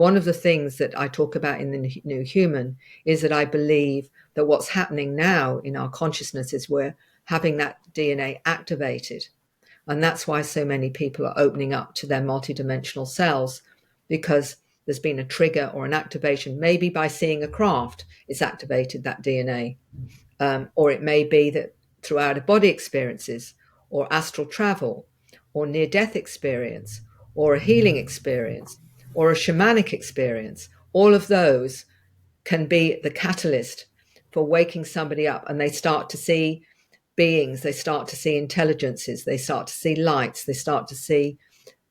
One of the things that I talk about in the New Human is that I believe that what's happening now in our consciousness is we're having that DNA activated. And that's why so many people are opening up to their multidimensional selves, because there's been a trigger or an activation. Maybe by seeing a craft, it's activated that DNA. Or it may be that through out-of-body experiences or astral travel or near-death experience or a healing experience or a shamanic experience. All of those can be the catalyst for waking somebody up, and they start to see beings, they start to see intelligences, they start to see lights, they start to see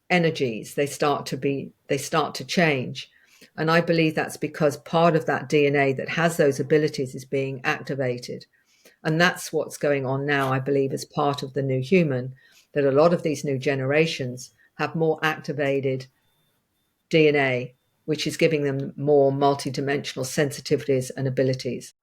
energies, they start to change. And I believe that's because part of that DNA that has those abilities is being activated. And that's what's going on now, I believe, as part of the New Human, that a lot of these new generations have more activated DNA, which is giving them more multidimensional sensitivities and abilities.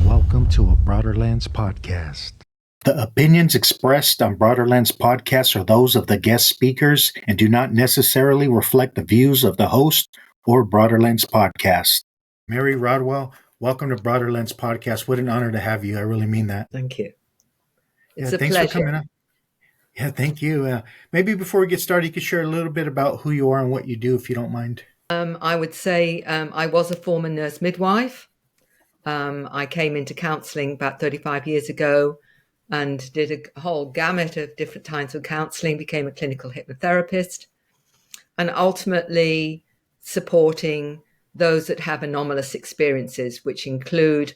Welcome to a Broaderlands podcast. The opinions expressed on Broaderlands podcasts are those of the guest speakers and do not necessarily reflect the views of the host or Broaderlands podcast. Mary Rodwell, welcome to Broaderlands podcast. What an honor to have you. I really mean that. Thank you. It's a thanks pleasure. for coming up. Yeah, thank you. Maybe before we get started, you could share a little bit about who you are and what you do, if you don't mind. I would say I was a former nurse midwife. I came into counselling about 35 years ago and did a whole gamut of different kinds of counselling, became a clinical hypnotherapist, and ultimately supporting those that have anomalous experiences, which include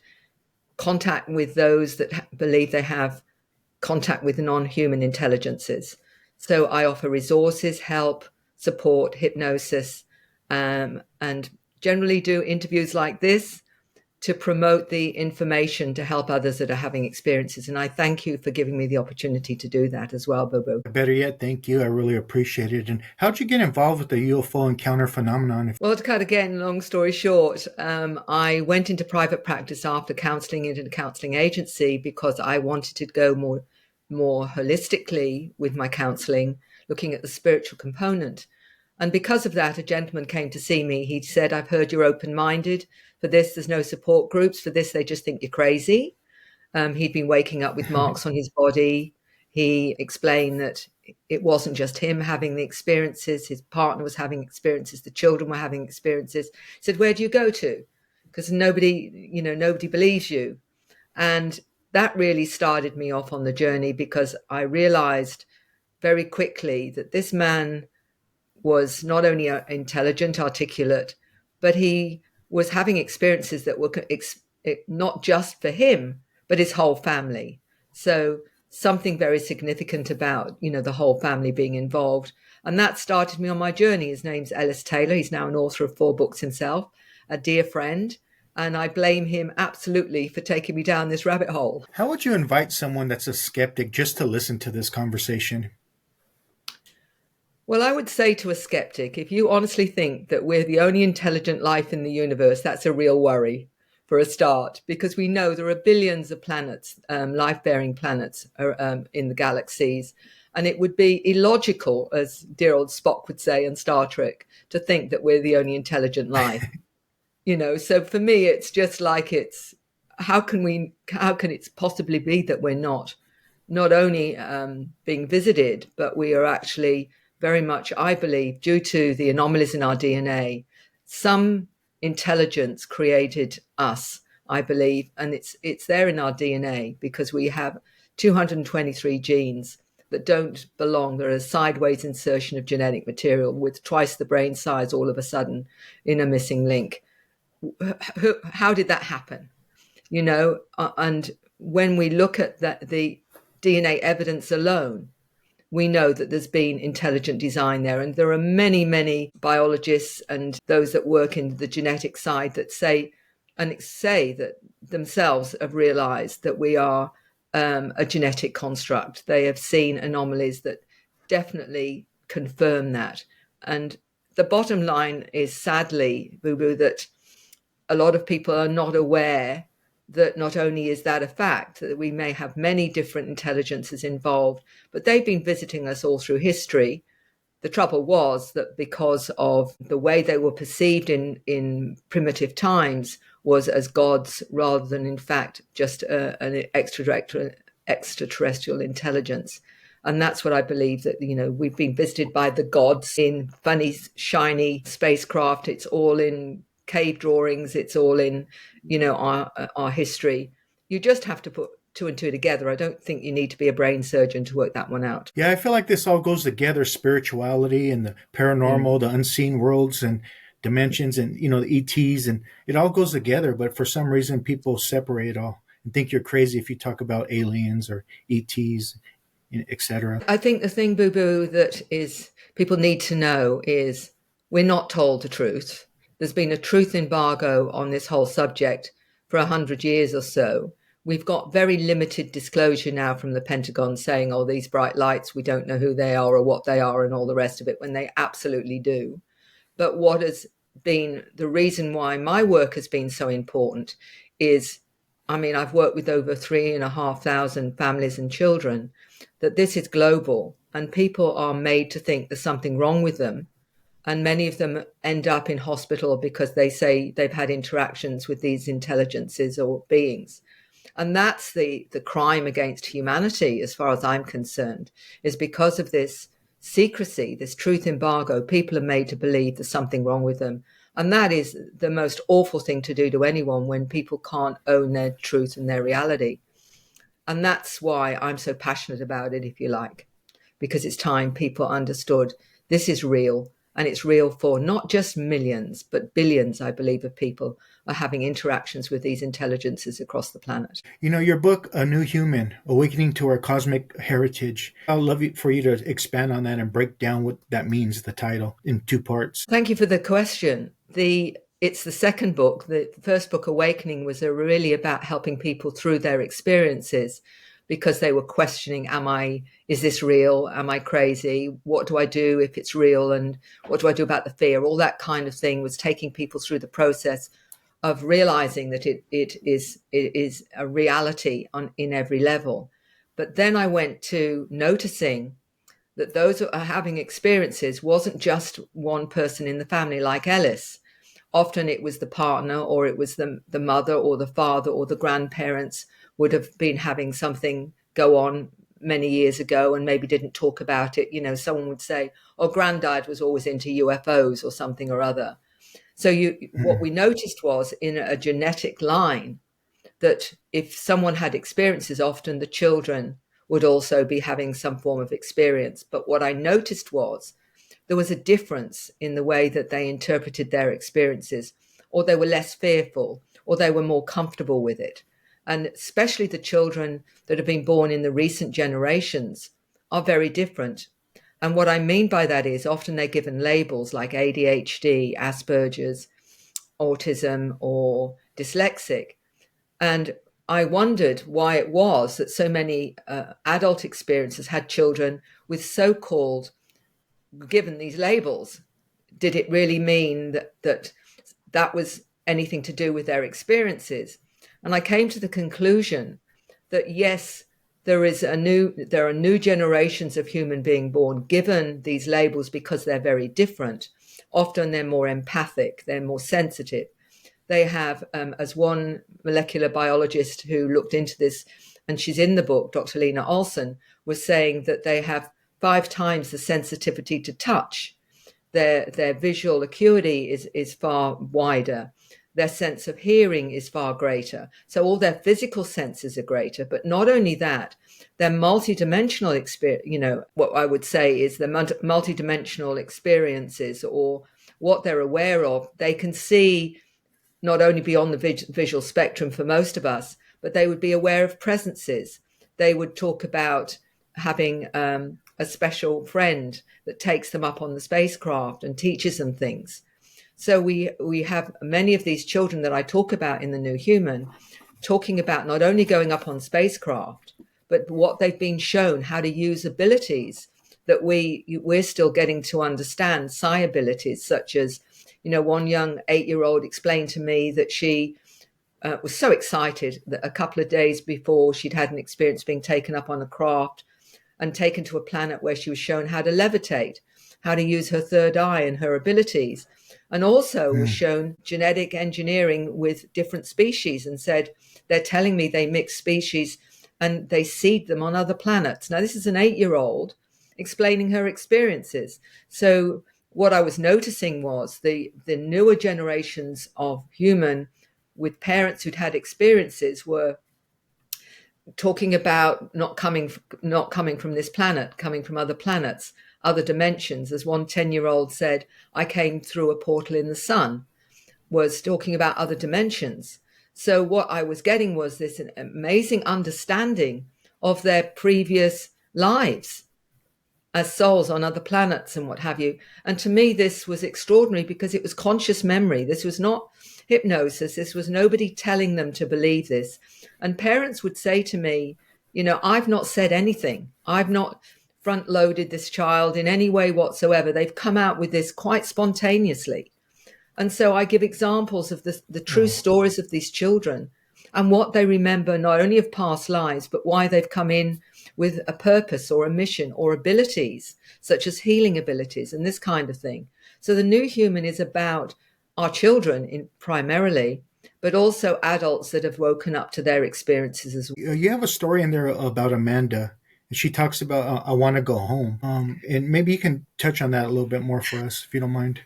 contact with those that believe they have contact with non-human intelligences. So I offer resources, help, support, hypnosis, and generally do interviews like this to promote the information to help others that are having experiences. And I thank you for giving me the opportunity to do that as well, Bobo. Better yet, thank you. I really appreciate it. And how'd you get involved with the UFO encounter phenomenon? Well, to cut again, long story short, I went into private practice after counseling into a counseling agency because I wanted to go more holistically with my counseling, looking at the spiritual component. And because of that, a gentleman came to see me. He said, "I've heard you're open-minded. For this, there's no support groups. For this, they just think you're crazy." He'd been waking up with marks on his body. He explained that it wasn't just him having the experiences. His partner was having experiences. The children were having experiences. He said, "Where do you go to? Because nobody believes you." And that really started me off on the journey, because I realized very quickly that this man was not only intelligent, articulate, but he was having experiences that were not just for him, but his whole family. So something very significant about, the whole family being involved. And that started me on my journey. His name's Ellis Taylor. He's now an author of 4 books himself, a dear friend. And I blame him absolutely for taking me down this rabbit hole. How would you invite someone that's a skeptic just to listen to this conversation? Well, I would say to a skeptic, if you honestly think that we're the only intelligent life in the universe, that's a real worry for a start, because we know there are billions of planets, life-bearing planets in the galaxies. And it would be illogical, as dear old Spock would say in Star Trek, to think that we're the only intelligent life. So for me, it's just like how can it possibly be that we're not only being visited, but we are actually very much, I believe, due to the anomalies in our DNA, some intelligence created us, I believe, and it's there in our DNA, because we have 223 genes that don't belong. They're a sideways insertion of genetic material with twice the brain size all of a sudden in a missing link. How did that happen? And when we look at the DNA evidence alone, we know that there's been intelligent design there. And there are many, many biologists and those that work in the genetic side that say that themselves have realized that we are a genetic construct. They have seen anomalies that definitely confirm that. And the bottom line is, sadly, Boo Boo, that a lot of people are not aware that not only is that a fact, that we may have many different intelligences involved, but they've been visiting us all through history. The trouble was that because of the way they were perceived in primitive times was as gods rather than, in fact, just an extraterrestrial intelligence. And that's what I believe, that, we've been visited by the gods in funny, shiny spacecraft. It's all in cave drawings. It's all in, our history. You just have to put two and two together. I don't think you need to be a brain surgeon to work that one out. Yeah, I feel like this all goes together, spirituality and the paranormal, the unseen worlds and dimensions and, the ETs, and it all goes together. But for some reason, people separate it all and think you're crazy if you talk about aliens or ETs, etc. I think the thing, Boo Boo, that is people need to know is we're not told the truth. There's been a truth embargo on this whole subject for 100 years or so. We've got very limited disclosure now from the Pentagon saying, oh, these bright lights, we don't know who they are or what they are and all the rest of it, when they absolutely do. But what has been the reason why my work has been so important is, I've worked with over 3,500 families and children, that this is global and people are made to think there's something wrong with them. And many of them end up in hospital because they say they've had interactions with these intelligences or beings. And that's the crime against humanity, as far as I'm concerned, is because of this secrecy, this truth embargo. People are made to believe there's something wrong with them. And that is the most awful thing to do to anyone, when people can't own their truth and their reality. And that's why I'm so passionate about it, if you like, because it's time people understood this is real. And it's real for not just millions, but billions, I believe, of people are having interactions with these intelligences across the planet. Your book, A New Human, Awakening to Our Cosmic Heritage. I'd love for you to expand on that and break down what that means, the title, in 2 parts. Thank you for the question. It's the second book. The first book, Awakening, was really about helping people through their experiences, because they were questioning, is this real? Am I crazy? What do I do if it's real? And what do I do about the fear? All that kind of thing was taking people through the process of realizing that it is a reality in every level. But then I went to noticing that those who are having experiences wasn't just one person in the family like Ellis. Often it was the partner, or it was the mother or the father or the grandparents would have been having something go on many years ago and maybe didn't talk about it. Someone would say, oh, granddad was always into UFOs or something or other. So what we noticed was, in a genetic line, that if someone had experiences, often the children would also be having some form of experience. But what I noticed was there was a difference in the way that they interpreted their experiences, or they were less fearful, or they were more comfortable with it. And especially the children that have been born in the recent generations are very different. And what I mean by that is, often they're given labels like ADHD, Asperger's, autism, or dyslexic. And I wondered why it was that so many adult experiences had children with so-called given these labels. Did it really mean that was anything to do with their experiences? And I came to the conclusion that yes, there are new generations of human being born given these labels because they're very different. Often they're more empathic, they're more sensitive. They have, as one molecular biologist who looked into this, and she's in the book, Dr. Lena Olson, was saying that they have 5 times the sensitivity to touch. Their visual acuity is far wider. Their sense of hearing is far greater. So all their physical senses are greater. But not only that, their multidimensional experience, what I would say is the multidimensional experiences, or what they're aware of, they can see not only beyond the visual spectrum for most of us, but they would be aware of presences. They would talk about having a special friend that takes them up on the spacecraft and teaches them things. So we have many of these children that I talk about in The New Human, talking about not only going up on spacecraft, but what they've been shown how to use abilities that we're still getting to understand psi abilities, such as, one young 8-year-old explained to me that she was so excited that a couple of days before she'd had an experience being taken up on a craft and taken to a planet where she was shown how to levitate, how to use her third eye and her abilities, and also was shown genetic engineering with different species, and said, they're telling me they mix species and they seed them on other planets. Now, this is an 8-year-old explaining her experiences. So what I was noticing was the newer generations of human with parents who'd had experiences were talking about not coming from this planet, coming from other planets, other dimensions. As one 10-year-old said, I came through a portal in the sun, was talking about other dimensions. So what I was getting was this amazing understanding of their previous lives as souls on other planets and what have you. And to me, this was extraordinary because it was conscious memory. This was not hypnosis. This was nobody telling them to believe this. And parents would say to me, I've not said anything. I've not front loaded this child in any way whatsoever. They've come out with this quite spontaneously. And so I give examples of the true stories of these children and what they remember, not only of past lives, but why they've come in with a purpose or a mission or abilities, such as healing abilities and this kind of thing. So the new human is about our children primarily, but also adults that have woken up to their experiences as well. You have a story in there about Amanda. She talks about, I want to go home. And maybe you can touch on that a little bit more for us, if you don't mind.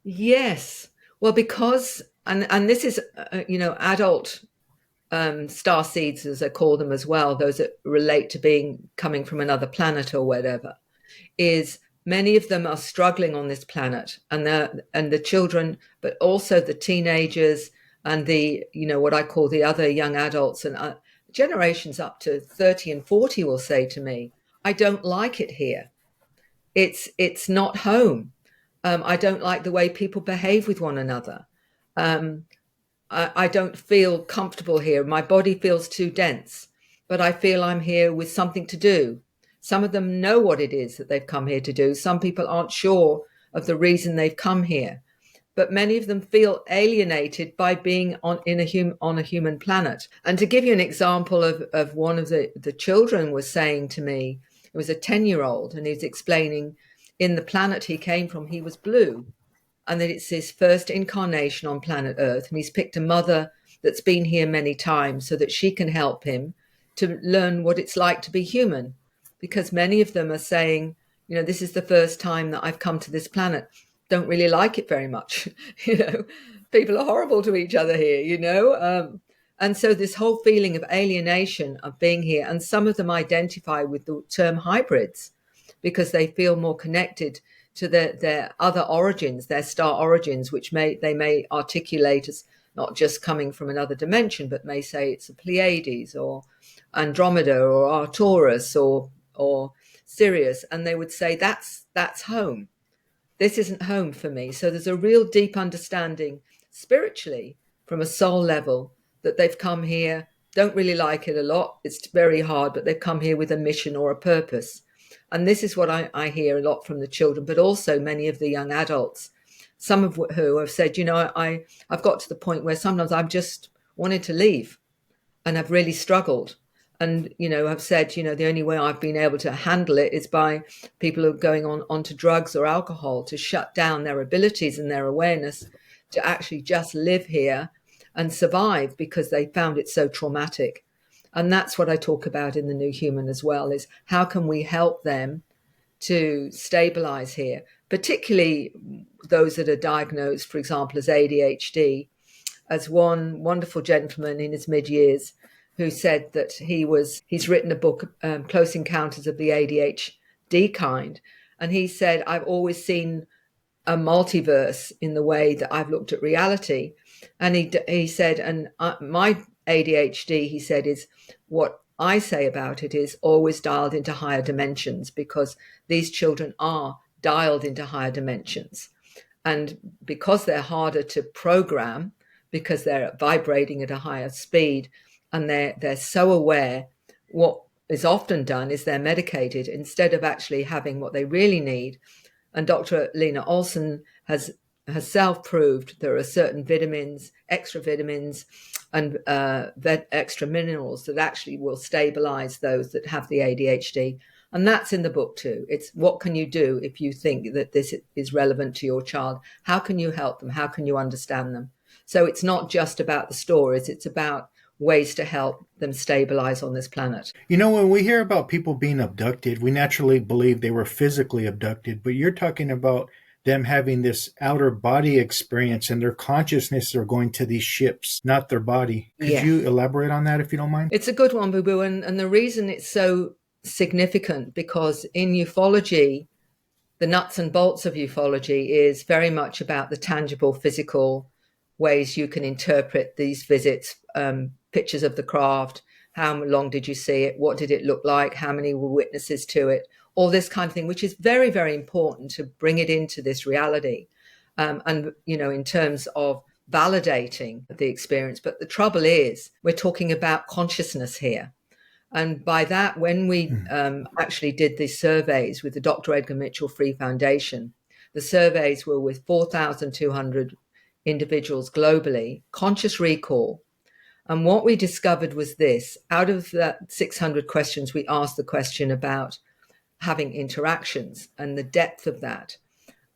Yes. Well, because, and this is, adult star seeds, as I call them as well, those that relate to coming from another planet or whatever, is many of them are struggling on this planet, and the children, but also the teenagers and the, what I call the other young adults, and generations up to 30 and 40 will say to me, I don't like it here. It's not home. I don't like the way people behave with one another. I don't feel comfortable here. My body feels too dense, but I feel I'm here with something to do. Some of them know what it is that they've come here to do. Some people aren't sure of the reason they've come here, but many of them feel alienated by being on a human planet. And to give you an example of one of the children was saying to me, it was a 10-year-old, and he was explaining in the planet he came from, he was blue, and that it's his first incarnation on planet Earth. And he's picked a mother that's been here many times so that she can help him to learn what it's like to be human. Because many of them are saying, this is the first time that I've come to this planet. Don't really like it very much. People are horrible to each other here, and so this whole feeling of alienation of being here, and some of them identify with the term hybrids because they feel more connected to their other origins, their star origins, which they may articulate as not just coming from another dimension, but may say it's a Pleiades or Andromeda or Arcturus or Sirius, and they would say that's home. This isn't home for me. So there's a real deep understanding spiritually from a soul level that they've come here, don't really like it a lot. It's very hard, but they've come here with a mission or a purpose. And this is what I hear a lot from the children, but also many of the young adults, some of who have said, I've got to the point where sometimes I've just wanted to leave and have really struggled. And, have said, the only way I've been able to handle it is by people who are going onto drugs or alcohol to shut down their abilities and their awareness to actually just live here and survive because they found it so traumatic. And that's what I talk about in The New Human as well, is how can we help them to stabilize here, particularly those that are diagnosed, for example, as ADHD. As one wonderful gentleman in his mid-years who said that he's written a book, Close Encounters of the ADHD Kind. And he said, I've always seen a multiverse in the way that I've looked at reality. And he said, and my ADHD, he said, is what I say about it is always dialed into higher dimensions, because these children are dialed into higher dimensions. And because they're harder to program, because they're vibrating at a higher speed, and they're so aware what is often done is they're medicated instead of actually having what they really need. And Dr. Lena Olson has herself proved there are certain vitamins, extra vitamins, and extra minerals that actually will stabilize those that have the ADHD. And that's in the book too. It's what can you do if you think that this is relevant to your child? How can you help them? How can you understand them? So it's not just about the stories, it's about ways to help them stabilize on this planet. You know, when we hear about people being abducted, we naturally believe they were physically abducted, but you're talking about them having this outer body experience and their consciousness are going to these ships, not their body. Could you elaborate on that if you don't mind? It's a good one, Boo Boo. And the reason it's so significant, because in ufology, the nuts and bolts of ufology is very much about the tangible, physical ways you can interpret these visits, pictures of the craft, how long did you see it, what did it look like, how many were witnesses to it, all this kind of thing, which is very, very important to bring it into this reality. And, you know, in terms of validating the experience. But the trouble is, we're talking about consciousness here. And by that, when we actually did these surveys with the Dr. Edgar Mitchell Foundation, the surveys were with 4,200 individuals globally, conscious recall. And what we discovered was this: out of that 600 questions, we asked the question about having interactions and the depth of that.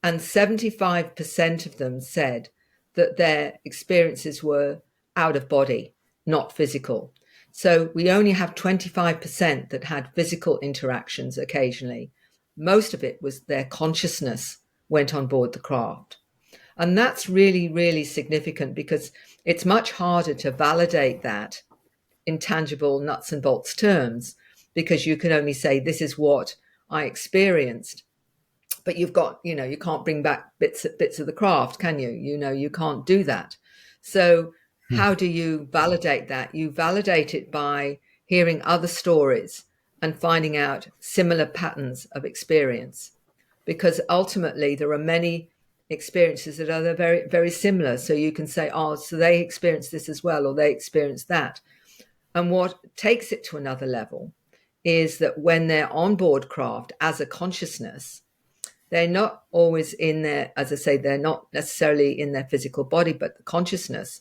And 75% of them said that their experiences were out of body, not physical. So we only have 25% that had physical interactions occasionally. Most of it was their consciousness went on board the craft. And that's really, really significant, because it's much harder to validate that in tangible nuts and bolts terms, because you can only say, this is what I experienced. But you've got, you know, you can't bring back bits of the craft, can you? You know, you can't do that. So how do you validate that? You validate it by hearing other stories and finding out similar patterns of experience, because ultimately there are many experiences that are very, very similar. So you can say, oh, so they experienced this as well, or they experienced that. And what takes it to another level is that when they're on board craft as a consciousness, they're not always in their, as I say, they're not necessarily in their physical body, but the consciousness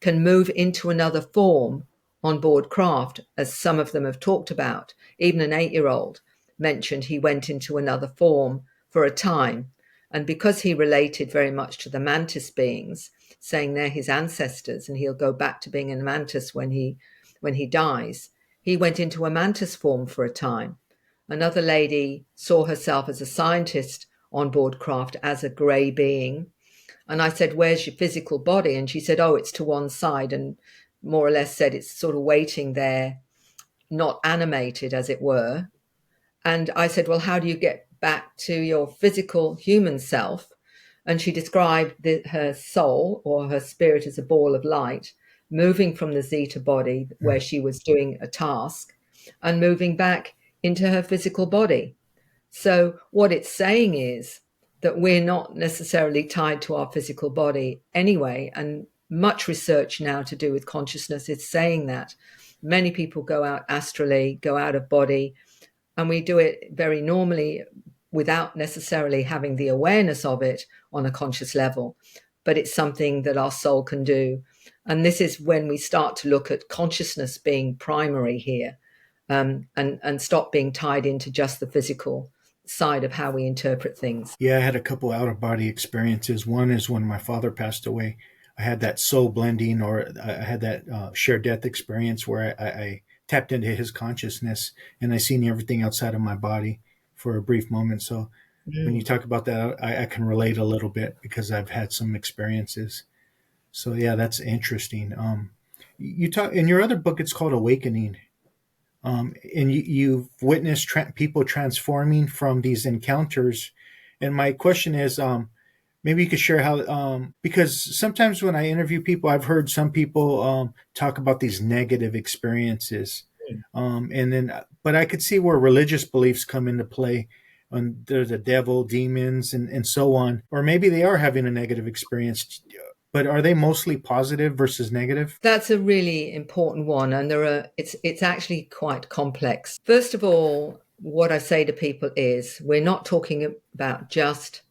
can move into another form on board craft, as some of them have talked about. Even an 8-year-old mentioned he went into another form for a time. And because he related very much to the mantis beings, saying they're his ancestors and he'll go back to being a mantis when he dies, he went into a mantis form for a time. Another lady saw herself as a scientist on board craft as a grey being. And I said, where's your physical body? And she said, oh, it's to one side, and more or less said it's sort of waiting there, not animated, as it were. And I said, well, how do you get back to your physical human self? And she described her soul, or her spirit, as a ball of light, moving from the Zeta body where she was doing a task and moving back into her physical body. So what it's saying is that we're not necessarily tied to our physical body anyway. And much research now to do with consciousness is saying that many people go out astrally, go out of body, and we do it very normally without necessarily having the awareness of it on a conscious level. But it's something that our soul can do. And this is when we start to look at consciousness being primary here, and stop being tied into just the physical side of how we interpret things. Yeah, I had a couple out-of-body experiences. One is when my father passed away. I had that soul blending, or I had that shared death experience where I tapped into his consciousness and I seen everything outside of my body for a brief moment. So when you talk about that, I can relate a little bit because I've had some experiences. So yeah, that's interesting. You talk in your other book, it's called Awakening. And you've witnessed people transforming from these encounters. And my question is, maybe you could share how, because sometimes when I interview people, I've heard some people talk about these negative experiences. But I could see where religious beliefs come into play. And there's a devil, demons, and so on. Or maybe they are having a negative experience. But are they mostly positive versus negative? That's a really important one, and it's actually quite complex. First of all, what I say to people is we're not talking about just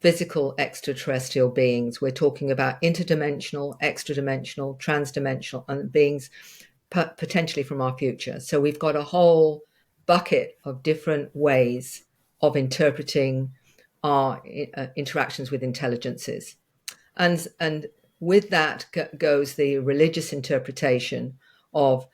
physical extraterrestrial beings. We're talking about interdimensional, extradimensional, transdimensional, and beings potentially from our future. So we've got a whole bucket of different ways of interpreting our interactions with intelligences. And with that goes the religious interpretation of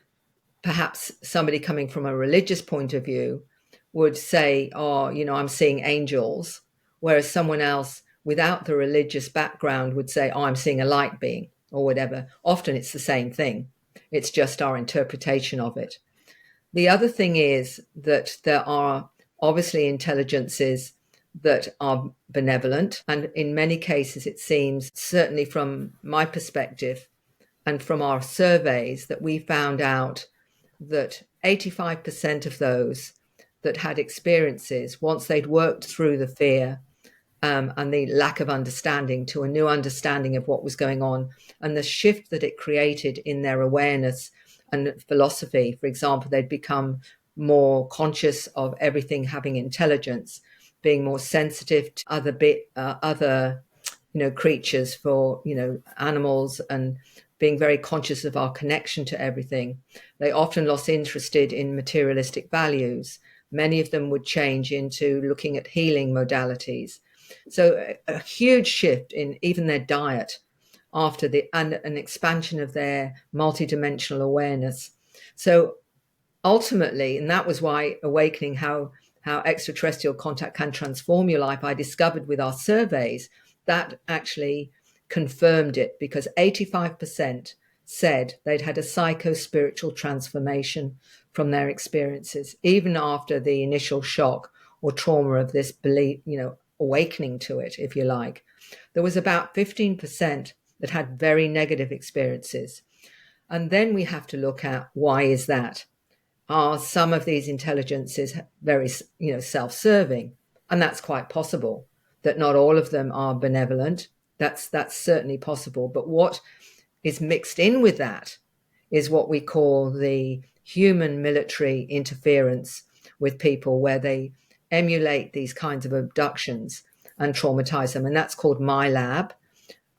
perhaps somebody coming from a religious point of view would say, oh, I'm seeing angels, whereas someone else without the religious background would say, oh, I'm seeing a light being or whatever. Often it's the same thing. It's just our interpretation of it. The other thing is that there are obviously intelligences that are benevolent. And in many cases, it seems, certainly from my perspective and from our surveys, that we found out that 85% of those that had experiences, once they'd worked through the fear and the lack of understanding to a new understanding of what was going on, and the shift that it created in their awareness and philosophy. For example, they'd become more conscious of everything having intelligence, being more sensitive to other creatures, for animals, and being very conscious of our connection to everything. They often lost interest in materialistic values. Many of them would change into looking at healing modalities. So a huge shift in even their diet after an expansion of their multidimensional awareness. So ultimately, and that was why awakening, how extraterrestrial contact can transform your life, I discovered with our surveys that actually confirmed it, because 85% said they'd had a psycho-spiritual transformation from their experiences, even after the initial shock or trauma of this belief, awakening to it, if you like. There was about 15% that had very negative experiences. And then we have to look at, why is that? Are some of these intelligences very, self-serving? And that's quite possible. That not all of them are benevolent. That's certainly possible. But what is mixed in with that is what we call the human military interference with people, where they emulate these kinds of abductions and traumatize them. And that's called MyLab,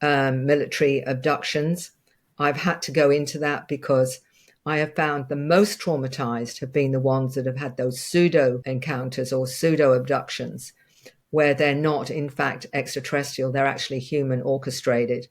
military abductions. I've had to go into that because I have found the most traumatized have been the ones that have had those pseudo encounters or pseudo abductions, where they're not, in fact, extraterrestrial, they're actually human orchestrated.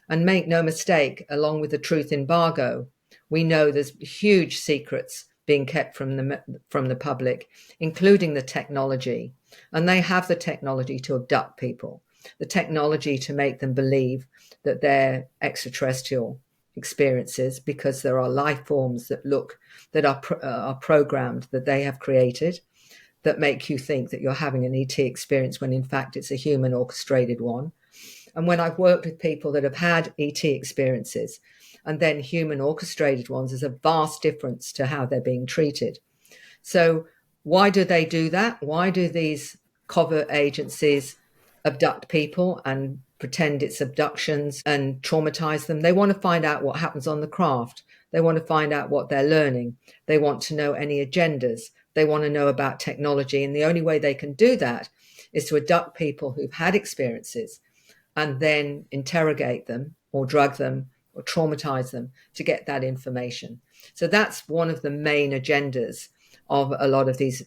And make no mistake, along with the truth embargo, we know there's huge secrets being kept from the public, including the technology. And they have the technology to abduct people, the technology to make them believe that they're extraterrestrial experiences, because there are life forms that are programmed, that they have created, that make you think that you're having an ET experience when in fact it's a human orchestrated one. And when I've worked with people that have had ET experiences and then human orchestrated ones, there's a vast difference to how they're being treated. So why do they do that? Why do these covert agencies abduct people and pretend it's abductions and traumatize them? They want to find out what happens on the craft. They want to find out what they're learning. They want to know any agendas. They want to know about technology. And the only way they can do that is to abduct people who've had experiences and then interrogate them or drug them or traumatize them to get that information. So that's one of the main agendas of a lot of these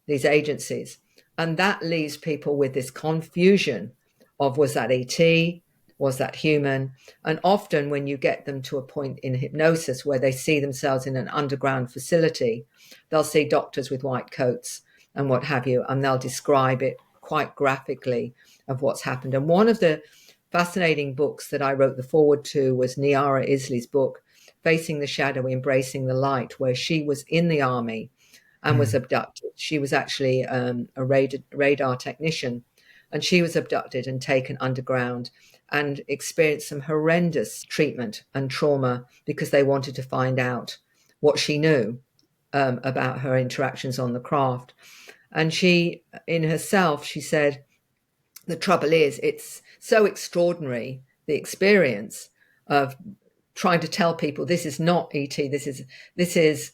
agencies. And that leaves people with this confusion of, was that ET? Was that human? And often when you get them to a point in hypnosis where they see themselves in an underground facility, they'll see doctors with white coats and what have you, and they'll describe it quite graphically of what's happened. And one of the fascinating books that I wrote the foreword to was Niara Isley's book, Facing the Shadow, Embracing the Light, where she was in the army and was abducted. She was actually a radar technician, and she was abducted and taken underground and experienced some horrendous treatment and trauma because they wanted to find out what she knew about her interactions on the craft. And she, in herself, she said, the trouble is, it's so extraordinary, the experience of trying to tell people this is not ET, this is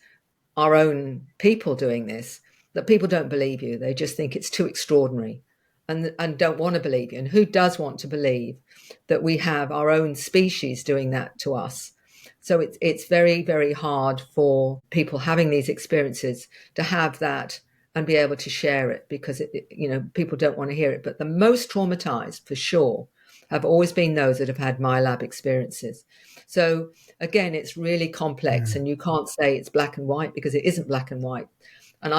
our own people doing this, that people don't believe you. They just think it's too extraordinary and don't want to believe you. And who does want to believe that we have our own species doing that to us? So it's very, very hard for people having these experiences to have that and be able to share it, because people don't want to hear it. But the most traumatized, for sure, have always been those that have had my lab experiences. So again, it's really complex, and you can't say it's black and white, because it isn't black and white. And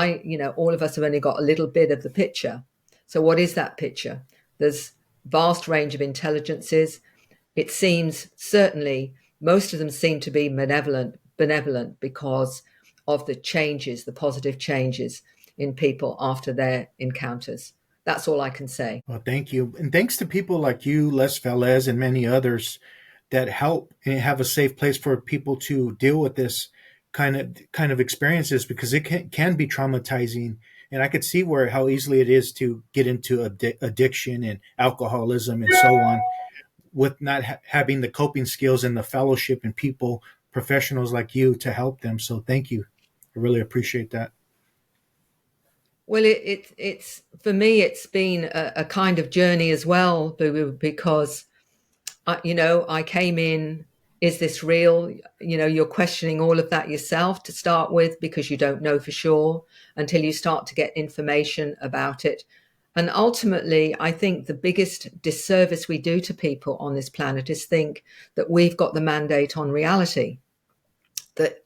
all of us have only got a little bit of the picture. So what is that picture? There's vast range of intelligences. It seems, certainly, most of them seem to be benevolent because of the changes, the positive changes in people after their encounters. That's all I can say. Well, thank you. And thanks to people like you, Les Velez, and many others that help and have a safe place for people to deal with this kind of experiences, because it can be traumatizing. And I could see how easily it is to get into addiction and alcoholism and so on, with not having the coping skills and the fellowship and people, professionals like you, to help them. So thank you. I really appreciate that. Well, it's for me, it's been a kind of journey as well, because I came in, is this real? You're questioning all of that yourself to start with, because you don't know for sure until you start to get information about it. And ultimately, I think the biggest disservice we do to people on this planet is think that we've got the mandate on reality, that,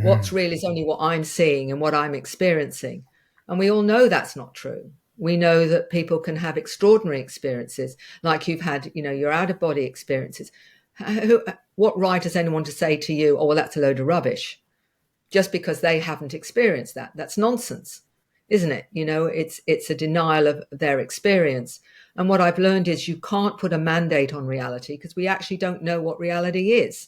what's real is only what I'm seeing and what I'm experiencing. And we all know that's not true. We know that people can have extraordinary experiences, like you've had, your out-of-body experiences. What right has anyone to say to you, oh, well, that's a load of rubbish, just because they haven't experienced that? That's nonsense, isn't it? It's a denial of their experience. And what I've learned is you can't put a mandate on reality, because we actually don't know what reality is.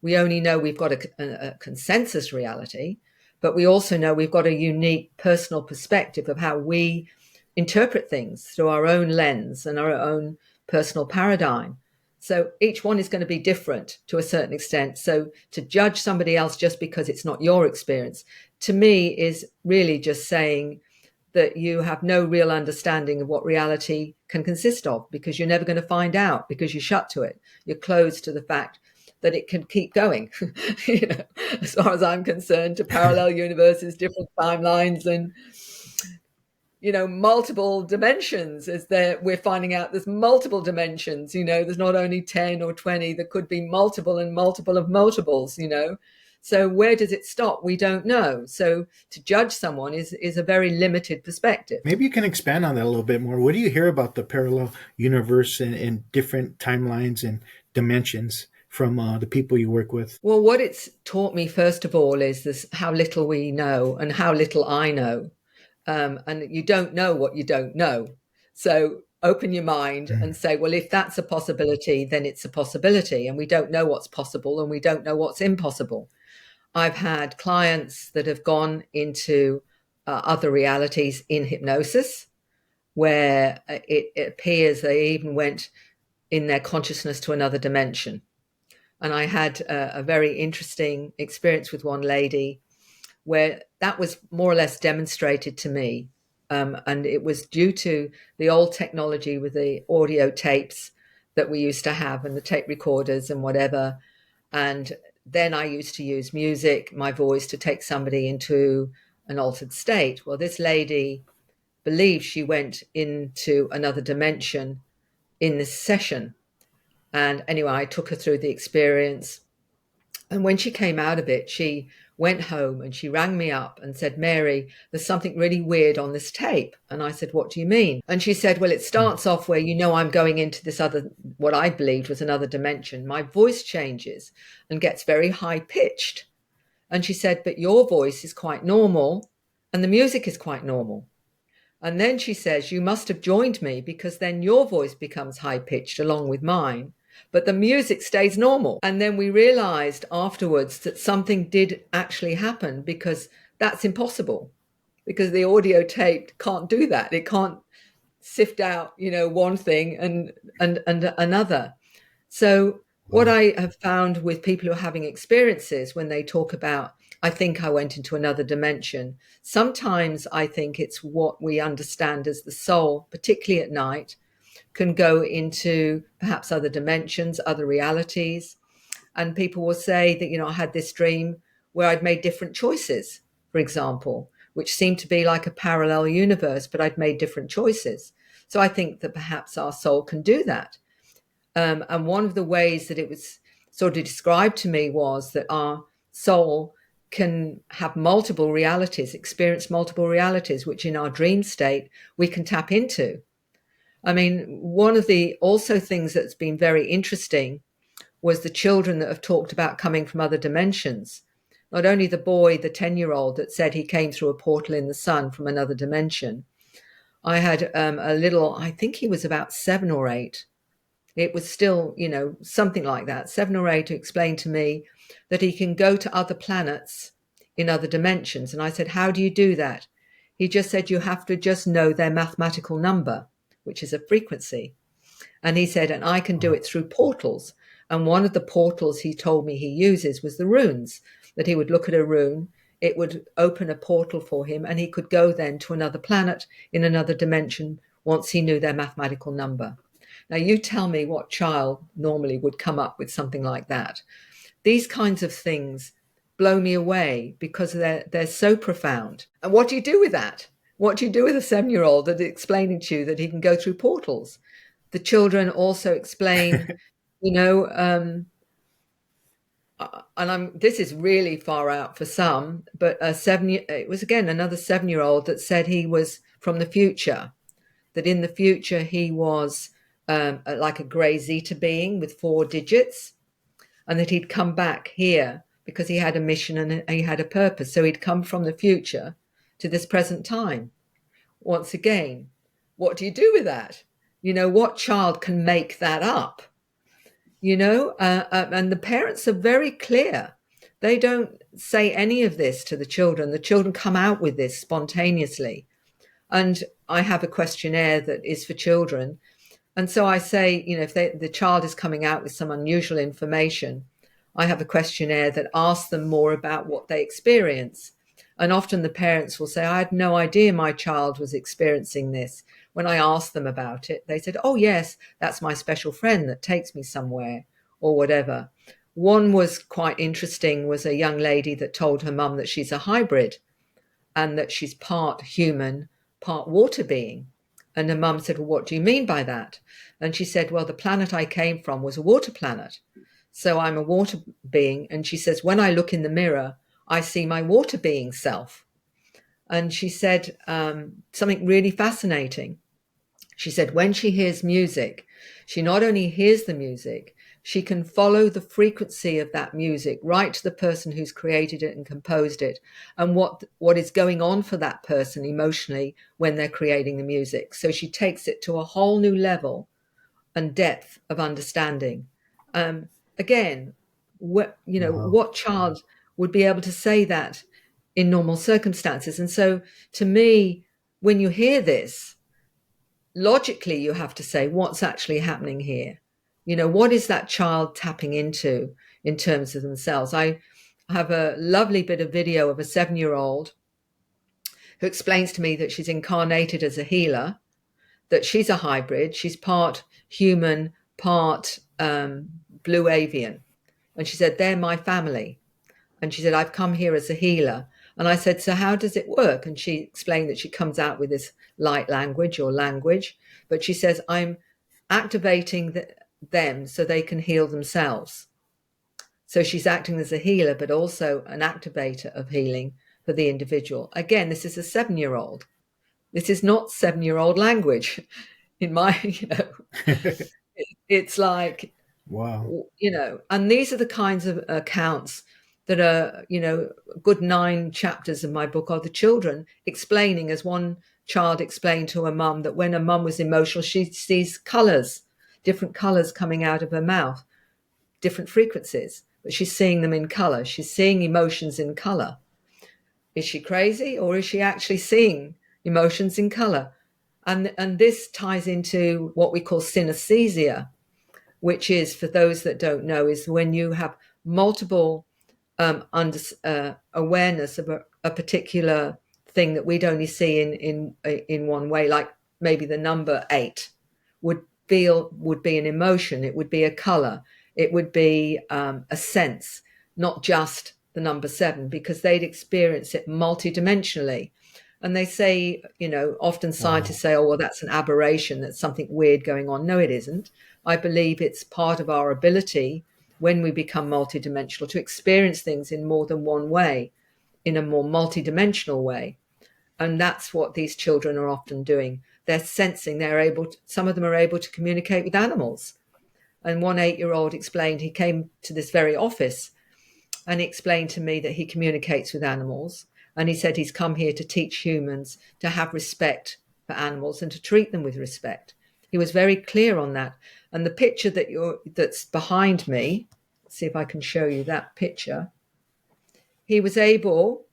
We only know we've got a consensus reality, but we also know we've got a unique personal perspective of how we interpret things through our own lens and our own personal paradigm. So each one is going to be different to a certain extent. So to judge somebody else just because it's not your experience, to me, is really just saying that you have no real understanding of what reality can consist of, because you're never going to find out, because you're shut to it. You're closed to the fact that it can keep going. As far as I'm concerned, to parallel universes, different timelines, and multiple dimensions. We're finding out there's multiple dimensions. There's not only 10 or 20. There could be multiple and multiple of multiples. So where does it stop? We don't know. So to judge someone is a very limited perspective. Maybe you can expand on that a little bit more. What do you hear about the parallel universe and different timelines and dimensions from the people you work with? Well, what it's taught me, first of all, is this: how little we know and how little I know. And you don't know what you don't know. So open your mind and say, well, if that's a possibility, then it's a possibility. And we don't know what's possible, and we don't know what's impossible. I've had clients that have gone into other realities in hypnosis, where it appears they even went in their consciousness to another dimension. And I had a very interesting experience with one lady where that was more or less demonstrated to me. And it was due to the old technology with the audio tapes that we used to have, and the tape recorders and whatever. And then I used to use music, my voice, to take somebody into an altered state. Well, this lady believed she went into another dimension in this session. And anyway, I took her through the experience. And when she came out of it, she went home and she rang me up and said, Mary, there's something really weird on this tape. And I said, what do you mean? And she said, well, it starts off where, I'm going into this other, what I believed was another dimension. My voice changes and gets very high pitched. And she said, but your voice is quite normal and the music is quite normal. And then she says, you must have joined me, because then your voice becomes high pitched along with mine, but the music stays normal. And then we realized afterwards that something did actually happen, because that's impossible, because the audio tape can't do that. It can't sift out, one thing and another. So what Wow. I have found with people who are having experiences when they talk about, I think I went into another dimension, sometimes I think it's what we understand as the soul, particularly at night, can go into perhaps other dimensions, other realities. And people will say that, I had this dream where I'd made different choices, for example, which seemed to be like a parallel universe, but I'd made different choices. So I think that perhaps our soul can do that. And one of the ways that it was sort of described to me was that our soul can have multiple realities, experience multiple realities, which in our dream state we can tap into. I mean, one of the also things that's been very interesting was the children that have talked about coming from other dimensions. Not only the boy, the 10-year-old, that said he came through a portal in the sun from another dimension. I had a little, I think he was about 7 or 8. It was still, something like that, 7 or 8, who explained to me that he can go to other planets in other dimensions. And I said, how do you do that? He just said, you have to just know their mathematical number, which is a frequency. And he said, and I can do it through portals. And one of the portals he told me he uses was the runes, that he would look at a rune, it would open a portal for him, and he could go then to another planet in another dimension once he knew their mathematical number. Now, you tell me what child normally would come up with something like that. These kinds of things blow me away because they're so profound. And what do you do with that? What do you do with a 7-year-old that's explaining to you that he can go through portals? The children also explain, you know, this is really far out for some, but it was again another 7-year-old that said he was from the future, that in the future he was like a grey Zeta being with 4 digits, and that he'd come back here because he had a mission and he had a purpose. So he'd come from the future to this present time. Once again, what do you do with that? What child can make that up? And the parents are very clear. They don't say any of this to the children. The children come out with this spontaneously. And I have a questionnaire that is for children. And so I say, if the child is coming out with some unusual information, I have a questionnaire that asks them more about what they experience. And often the parents will say, I had no idea my child was experiencing this. When I asked them about it, they said, oh, yes, that's my special friend that takes me somewhere or whatever. One was quite interesting, was a young lady that told her mum that she's a hybrid and that she's part human, part water being. And her mum said, well, what do you mean by that? And she said, well, the planet I came from was a water planet. So I'm a water being. And she says, when I look in the mirror, I see my water being self. And she said something really fascinating. She said when she hears music, she not only hears the music, she can follow the frequency of that music right to the person who's created it and composed it, and what is going on for that person emotionally when they're creating the music. So she takes it to a whole new level and depth of understanding. Again, what child would be able to say that in normal circumstances? And so to me, when you hear this, logically you have to say, what's actually happening here? What is that child tapping into in terms of themselves? I have a lovely bit of video of a 7-year-old who explains to me that she's incarnated as a healer, that she's a hybrid, she's part human, part blue avian. And she said, they're my family. And she said, I've come here as a healer. And I said, so how does it work? And she explained that she comes out with this light language or language, but she says, I'm activating them so they can heal themselves. So she's acting as a healer, but also an activator of healing for the individual. Again, this is a 7-year-old. This is not 7-year-old language in my, it's like, Wow. And these are the kinds of accounts that are, a good 9 chapters of my book are the children explaining, as one child explained to her mum, that when her mum was emotional, she sees colors, different colors coming out of her mouth, different frequencies, but she's seeing them in color. She's seeing emotions in color. Is she crazy, or is she actually seeing emotions in color? And this ties into what we call synesthesia, which is, for those that don't know, is when you have multiple awareness of a particular thing that we'd only see in one way, like maybe the number 8 would be an emotion, it would be a color, it would be a sense, not just the number 7, because they'd experience it multidimensionally. And they say, often scientists say, oh, well, that's an aberration, that's something weird going on. No, it isn't. I believe it's part of our ability, when we become multidimensional, to experience things in more than one way, in a more multidimensional way. And that's what these children are often doing. They're sensing, some of them are able to communicate with animals. And one 8-year-old explained, he came to this very office and he explained to me that he communicates with animals. And he said he's come here to teach humans to have respect for animals and to treat them with respect. He was very clear on that. And the picture that's behind me, see if I can show you that picture. He was able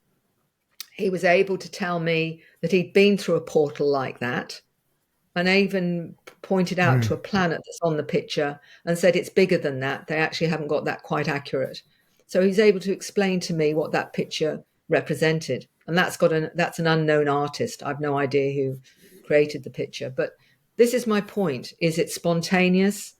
to tell me that he'd been through a portal like that, and I even pointed out to a planet that's on the picture and said it's bigger than that. They actually haven't got that quite accurate. So he's able to explain to me what that picture represented. And that's an unknown artist. I've no idea who created the picture. But this is my point. Is it spontaneous?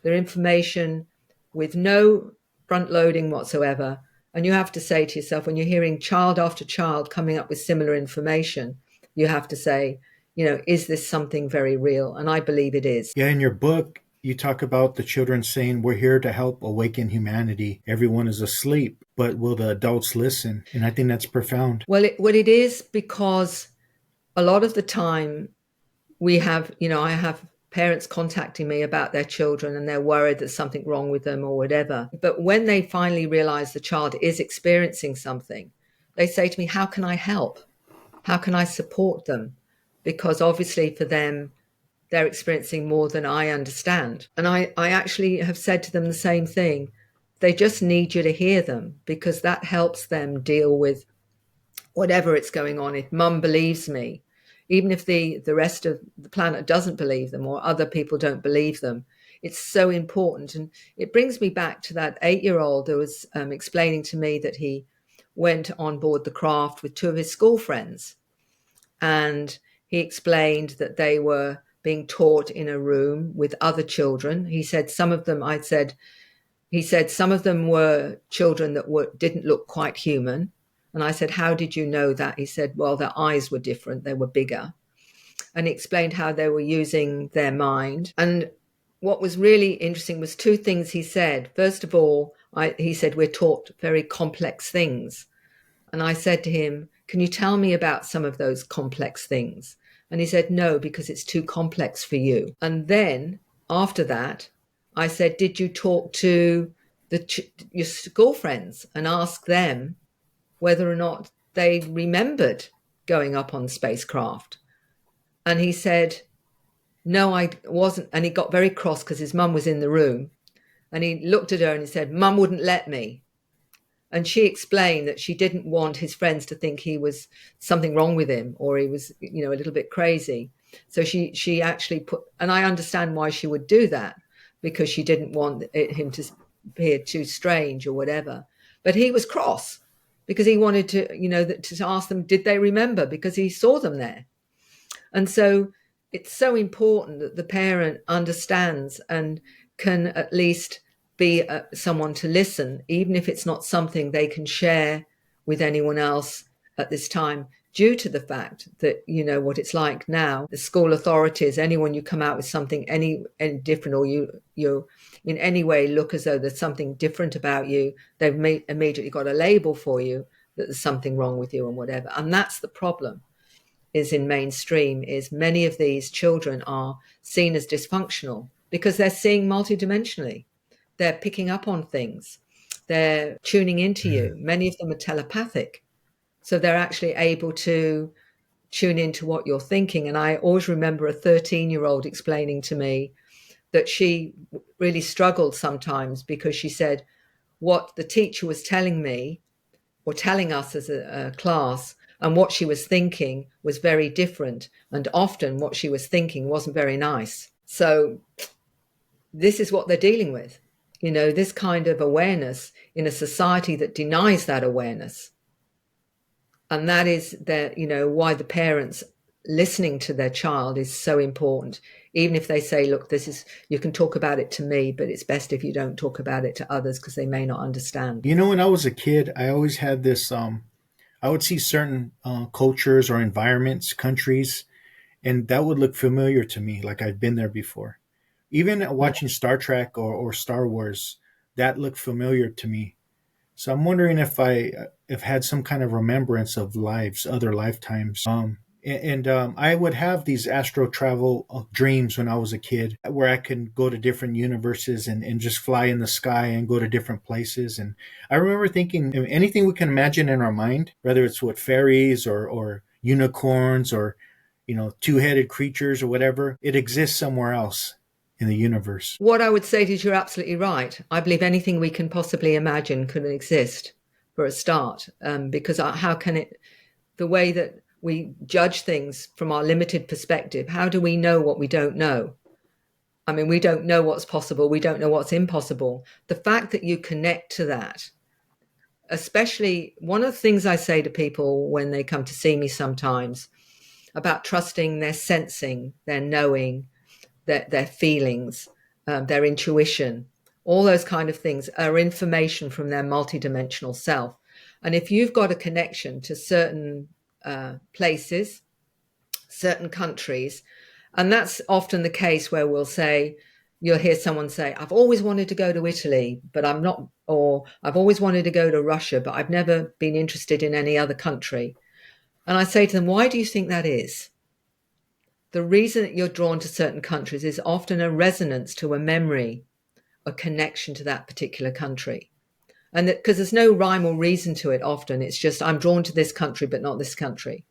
Their information with no front loading whatsoever. And you have to say to yourself, when you're hearing child after child coming up with similar information, you have to say, is this something very real? And I believe it is. Yeah, in your book, you talk about the children saying, we're here to help awaken humanity. Everyone is asleep, but will the adults listen? And I think that's profound. Well, it is, because a lot of the time I have parents contacting me about their children and they're worried there's something wrong with them or whatever. But when they finally realize the child is experiencing something, they say to me, how can I help? How can I support them? Because obviously for them, they're experiencing more than I understand. And I actually have said to them the same thing. They just need you to hear them, because that helps them deal with whatever it's going on. If mum believes me, even if the rest of the planet doesn't believe them or other people don't believe them, it's so important. And it brings me back to that 8-year-old who was explaining to me that he went on board the craft with 2 of his school friends. And he explained that they were being taught in a room with other children. He said some of them were children that didn't look quite human. And I said, how did you know that? He said, well, their eyes were different. They were bigger. And he explained how they were using their mind. And what was really interesting was 2 things he said. First of all, he said, we're taught very complex things. And I said to him, can you tell me about some of those complex things? And he said, no, because it's too complex for you. And then after that, I said, did you talk to your school friends and ask them whether or not they remembered going up on spacecraft? And he said, no, I wasn't. And he got very cross because his mum was in the room. And he looked at her and he said, Mum wouldn't let me. And she explained that she didn't want his friends to think he was something wrong with him or he was, a little bit crazy. So she actually and I understand why she would do that, because she didn't want him to appear too strange or whatever. But he was cross because he wanted to, to ask them, did they remember? Because he saw them there. And so it's so important that the parent understands and can at least be someone to listen, even if it's not something they can share with anyone else at this time, due to the fact that, what it's like now, the school authorities, anyone you come out with something any different, or you in any way look as though there's something different about you, they've immediately got a label for you that there's something wrong with you and whatever. And that's the problem, is in mainstream, is many of these children are seen as dysfunctional because they're seeing multidimensionally. They're picking up on things. They're tuning into you. Many of them are telepathic. So they're actually able to tune into what you're thinking. And I always remember a 13-year-old explaining to me that she really struggled sometimes because she said what the teacher was telling me or telling us as a class and what she was thinking was very different. And often what she was thinking wasn't very nice. So this is what they're dealing with. This kind of awareness in a society that denies that awareness. And that is why the parents listening to their child is so important. Even if they say, look, you can talk about it to me, but it's best if you don't talk about it to others because they may not understand. When I was a kid, I always had this, I would see certain cultures or environments, countries, and that would look familiar to me, like I've been there before. Even Yeah. watching Star Trek or Star Wars, that looked familiar to me. So I'm wondering if I have had some kind of remembrance of lives, other lifetimes. I would have these astral travel dreams when I was a kid, where I can go to different universes and just fly in the sky and go to different places. And I remember thinking, anything we can imagine in our mind, whether it's with fairies or unicorns or two-headed creatures or whatever, it exists somewhere else in the universe. What I would say is you're absolutely right. I believe anything we can possibly imagine could exist for a start, because how can it, the way that we judge things from our limited perspective, how do we know what we don't know? I mean, we don't know what's possible. We don't know what's impossible. The fact that you connect to that, especially one of the things I say to people when they come to see me sometimes about trusting their sensing, their knowing, their feelings, their intuition, all those kind of things are information from their multidimensional self. And if you've got a connection to certain places, certain countries, and that's often the case where you'll hear someone say, I've always wanted to go to Italy, but I'm not, or I've always wanted to go to Russia, but I've never been interested in any other country. And I say to them, why do you think that is? The reason that you're drawn to certain countries is often a resonance to a memory, a connection to that particular country. And because there's no rhyme or reason to it often, it's just, I'm drawn to this country, but not this country.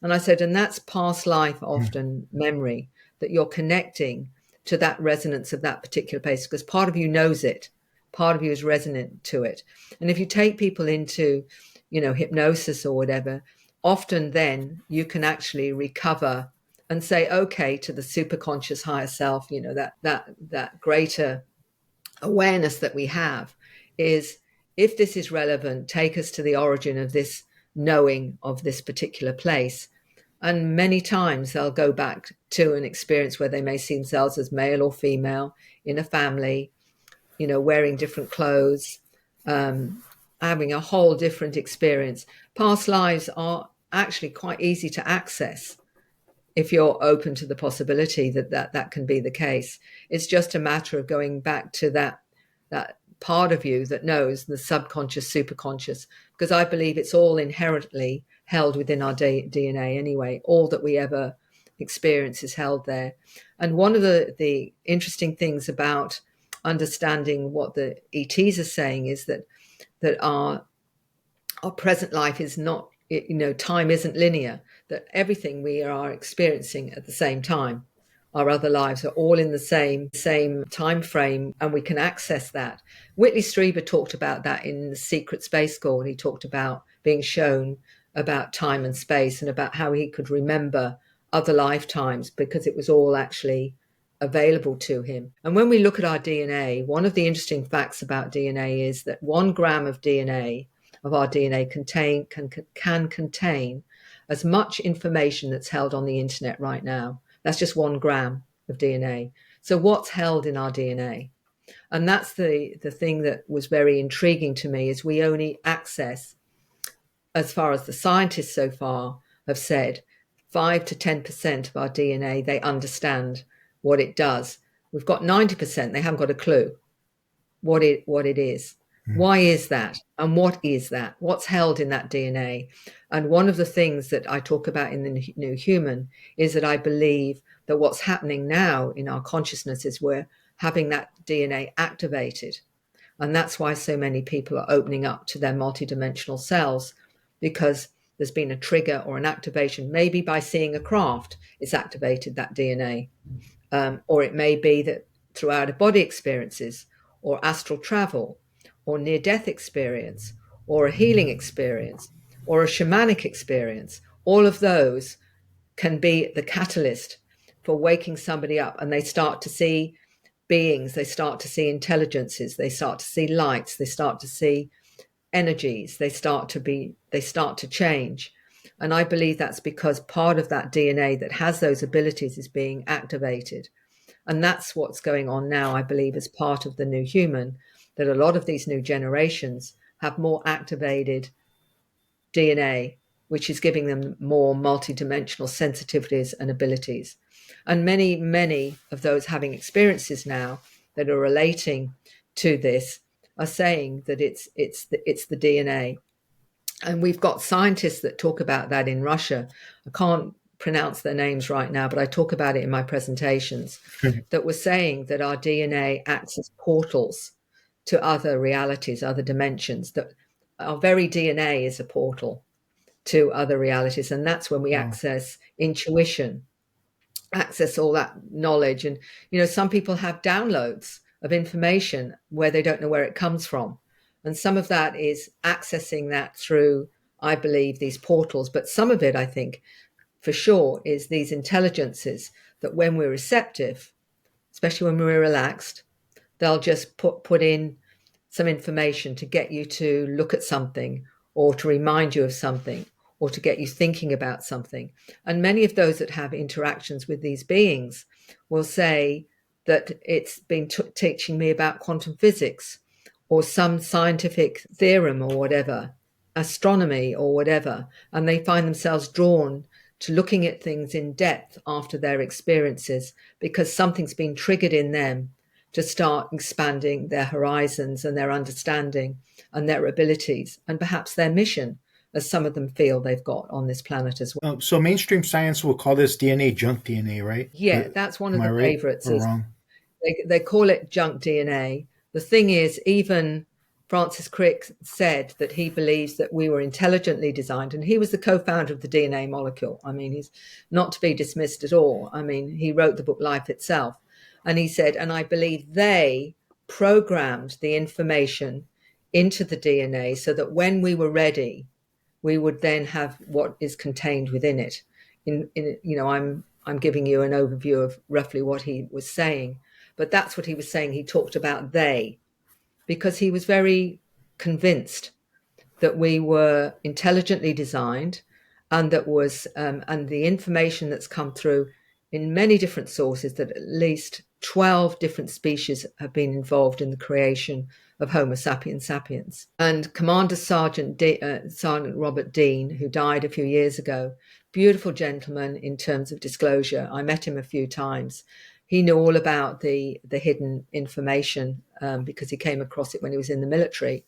And I said, and that's past life, often memory, that you're connecting to that resonance of that particular place, because part of you knows it, part of you is resonant to it. And if you take people into, hypnosis or whatever, often then you can actually recover and say, okay, to the superconscious higher self, that greater awareness that we have is, if this is relevant, take us to the origin of this knowing of this particular place. And many times they'll go back to an experience where they may see themselves as male or female in a family, wearing different clothes, having a whole different experience. Past lives are actually quite easy to access if you're open to the possibility that can be the case. It's just a matter of going back to that part of you that knows, the subconscious, superconscious, because I believe it's all inherently held within our DNA anyway. All that we ever experience is held there. And one of the interesting things about understanding what the ETs are saying is that our present life is not, time isn't linear, that everything we are experiencing at the same time, our other lives are all in the same time frame, and we can access that. Whitley Strieber talked about that in The Secret Space School. He talked about being shown about time and space and about how he could remember other lifetimes because it was all actually available to him. And when we look at our DNA, one of the interesting facts about DNA is that 1 gram of DNA, of our DNA, can contain as much information that's held on the internet right now. That's just 1 gram of DNA. So what's held in our DNA? And that's the thing that was very intriguing to me, is we only access, as far as the scientists so far have said, 5 to 10% of our DNA, they understand what it does. We've got 90%, they haven't got a clue what it is. Why is that? And what is that? What's held in that DNA? And one of the things that I talk about in the New Human is that I believe that what's happening now in our consciousness is we're having that DNA activated. And that's why so many people are opening up to their multidimensional selves, because there's been a trigger or an activation. Maybe by seeing a craft, it's activated that DNA. Or it may be that through out-of-body experiences or astral travel or near-death experience or a healing experience or a shamanic experience. All of those can be the catalyst for waking somebody up, and they start to see beings, they start to see intelligences, they start to see lights, they start to see energies, they start to change. And I believe that's because part of that DNA that has those abilities is being activated. And that's what's going on now, I believe, as part of the new human, that a lot of these new generations have more activated DNA, which is giving them more multidimensional sensitivities and abilities. And many, many of those having experiences now that are relating to this are saying that it's the DNA. And we've got scientists that talk about that in Russia. I can't pronounce their names right now, but I talk about it in my presentations, that were saying that our DNA acts as portals to other realities, other dimensions, that our very DNA is a portal to other realities. And that's when we access intuition, access all that knowledge. And, some people have downloads of information where they don't know where it comes from. And some of that is accessing that through, I believe, these portals. But some of it, I think, for sure, is these intelligences that when we're receptive, especially when we're relaxed, they'll just put in some information to get you to look at something or to remind you of something or to get you thinking about something. And many of those that have interactions with these beings will say that it's been teaching me about quantum physics or some scientific theorem or whatever, astronomy or whatever, and they find themselves drawn to looking at things in depth after their experiences because something's been triggered in them to start expanding their horizons and their understanding and their abilities and perhaps their mission, as some of them feel they've got on this planet as well. So mainstream science will call this DNA junk DNA, right? Yeah, that's one of the right favorites. Or wrong? They call it junk DNA. The thing is, even Francis Crick said that he believes that we were intelligently designed, and he was the co-founder of the DNA molecule. I mean, he's not to be dismissed at all. I mean, he wrote the book Life Itself, and he said, and I believe they programmed the information into the DNA so that when we were ready, we would then have what is contained within it. I'm giving you an overview of roughly what he was saying, but that's what he was saying. He talked about they, because he was very convinced that we were intelligently designed, and that was and the information that's come through in many different sources, that at least 12 different species have been involved in the creation of Homo sapiens sapiens. And Commander Sergeant Robert Dean, who died a few years ago, beautiful gentleman in terms of disclosure. I met him a few times. He knew all about the hidden information because he came across it when he was in the military.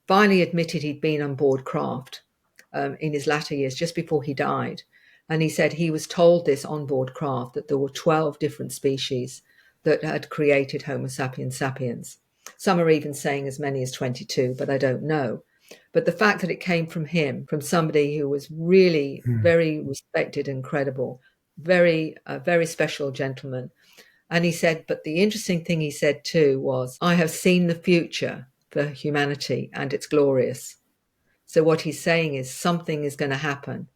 Finally admitted he'd been on board craft in his latter years, just before he died. And he said he was told this on board craft, that there were 12 different species that had created Homo sapiens sapiens. Some are even saying as many as 22, but I don't know. But the fact that it came from him, from somebody who was really very respected and credible, very special gentleman. And he said, but the interesting thing he said too was, I have seen the future for humanity and it's glorious. So what he's saying is something is going to happen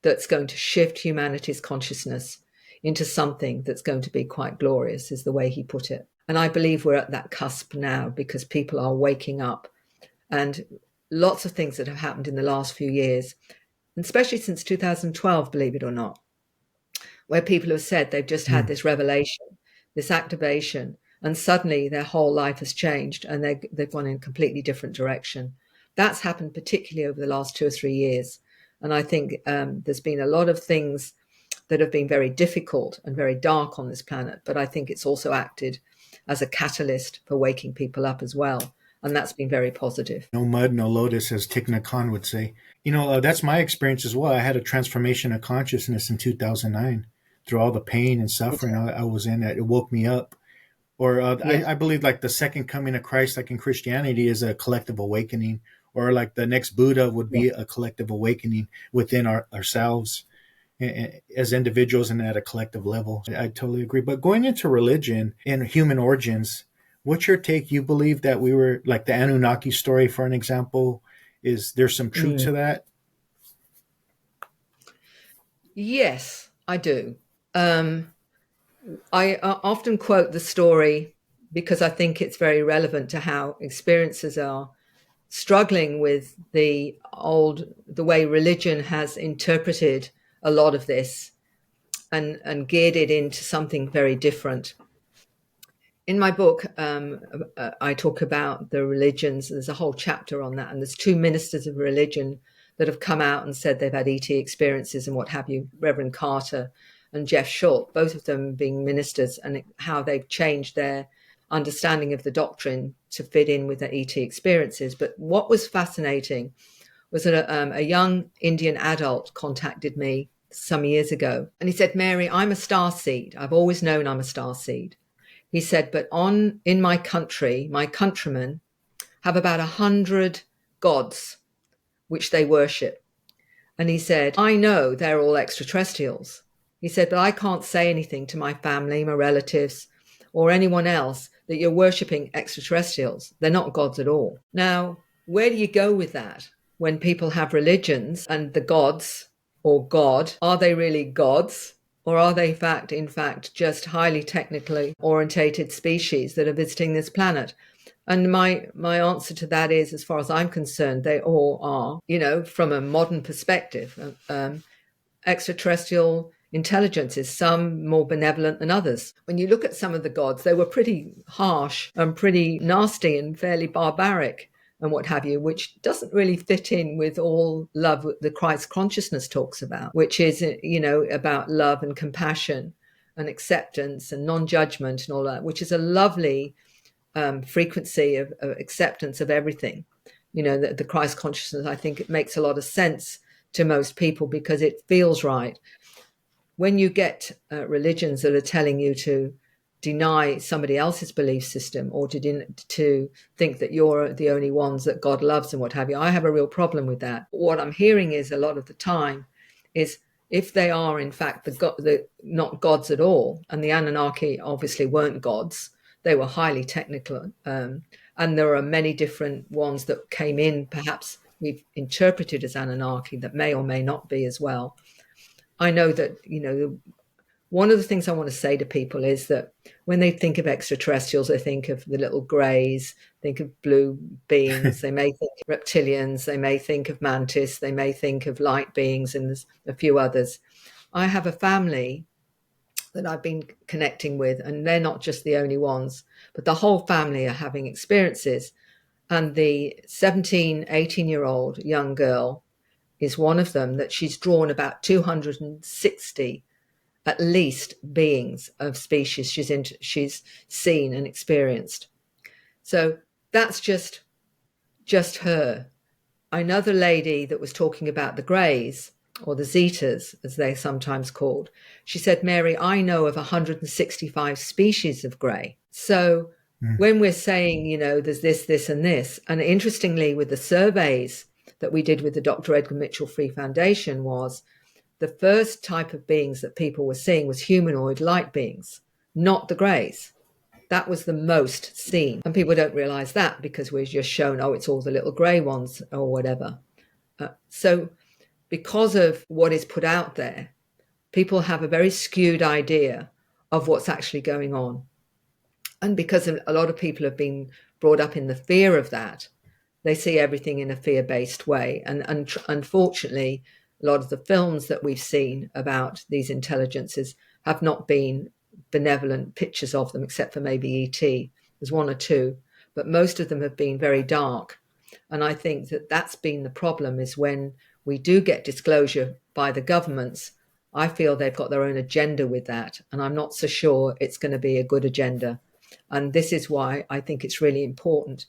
that's going to shift humanity's consciousness into something that's going to be quite glorious, is the way he put it. And I believe we're at that cusp now because people are waking up, and lots of things that have happened in the last few years, and especially since 2012, believe it or not, where people have said they've just had this revelation, this activation, and suddenly their whole life has changed and they've gone in a completely different direction. That's happened particularly over the last 2 or 3 years. And I think there's been a lot of things that have been very difficult and very dark on this planet, but I think it's also acted as a catalyst for waking people up as well. And that's been very positive. No mud, no lotus, as Thich Nhat Hanh would say. That's my experience as well. I had a transformation of consciousness in 2009 through all the pain and suffering I was in. It woke me up. Or I believe like the second coming of Christ, like in Christianity, is a collective awakening. Or like the next Buddha would be a collective awakening within ourselves as individuals and at a collective level. I totally agree. But going into religion and human origins, what's your take? You believe that we were like the Anunnaki story, for an example? Is there some truth to that? Yes, I do. I often quote the story because I think it's very relevant to how experiencers are struggling with the way religion has interpreted a lot of this and geared it into something very different. In my book, I talk about the religions. There's a whole chapter on that, and there's two ministers of religion that have come out and said they've had ET experiences and what have you, Reverend Carter and Jeff Schultz, both of them being ministers, and how they've changed their understanding of the doctrine to fit in with the ET experiences. But what was fascinating was that a young Indian adult contacted me some years ago, and he said, Mary, I'm a star seed. I've always known I'm a star seed. He said, but in my country, my countrymen have about 100 gods which they worship. And he said, I know they're all extraterrestrials. He said, but I can't say anything to my family, my relatives, or anyone else that you're worshipping extraterrestrials. They're not gods at all. Now, where do you go with that? When people have religions and the gods or God, are they really gods? Or are they in fact, just highly technically orientated species that are visiting this planet? And my answer to that is, as far as I'm concerned, they all are, from a modern perspective, extraterrestrial intelligences, some more benevolent than others. When you look at some of the gods, they were pretty harsh and pretty nasty and fairly barbaric and what have you, which doesn't really fit in with all love the Christ consciousness talks about, which is, about love and compassion and acceptance and non-judgment and all that, which is a lovely frequency of acceptance of everything. The Christ consciousness, I think it makes a lot of sense to most people because it feels right. When you get religions that are telling you to deny somebody else's belief system or to think that you're the only ones that God loves and what have you, I have a real problem with that. What I'm hearing is a lot of the time is if they are in fact the not gods at all, and the Anunnaki obviously weren't gods, they were highly technical, and there are many different ones that came in, perhaps we've interpreted as Anunnaki that may or may not be as well. I know that, one of the things I want to say to people is that when they think of extraterrestrials, they think of the little greys, think of blue beings, they may think of reptilians, they may think of mantis, they may think of light beings, and there's a few others. I have a family that I've been connecting with, and they're not just the only ones, but the whole family are having experiences. And the 17, 18-year-old young girl is one of them, that she's drawn about 260 at least beings of species she's seen and experienced. So that's just her. Another lady that was talking about the greys, or the Zetas, as they're sometimes called, she said, Mary, I know of 165 species of grey. So when we're saying, there's this, and this, and interestingly, with the surveys that we did with the Dr. Edgar Mitchell Foundation, was the first type of beings that people were seeing was humanoid light beings, not the greys. That was the most seen. And people don't realize that because we're just shown, it's all the little grey ones or whatever. So because of what is put out there, people have a very skewed idea of what's actually going on. And because a lot of people have been brought up in the fear of that, they see everything in a fear-based way. And unfortunately, a lot of the films that we've seen about these intelligences have not been benevolent pictures of them, except for maybe E.T. There's one or two, but most of them have been very dark. And I think that that's been the problem, is when we do get disclosure by the governments, I feel they've got their own agenda with that. And I'm not so sure it's going to be a good agenda. And this is why I think it's really important.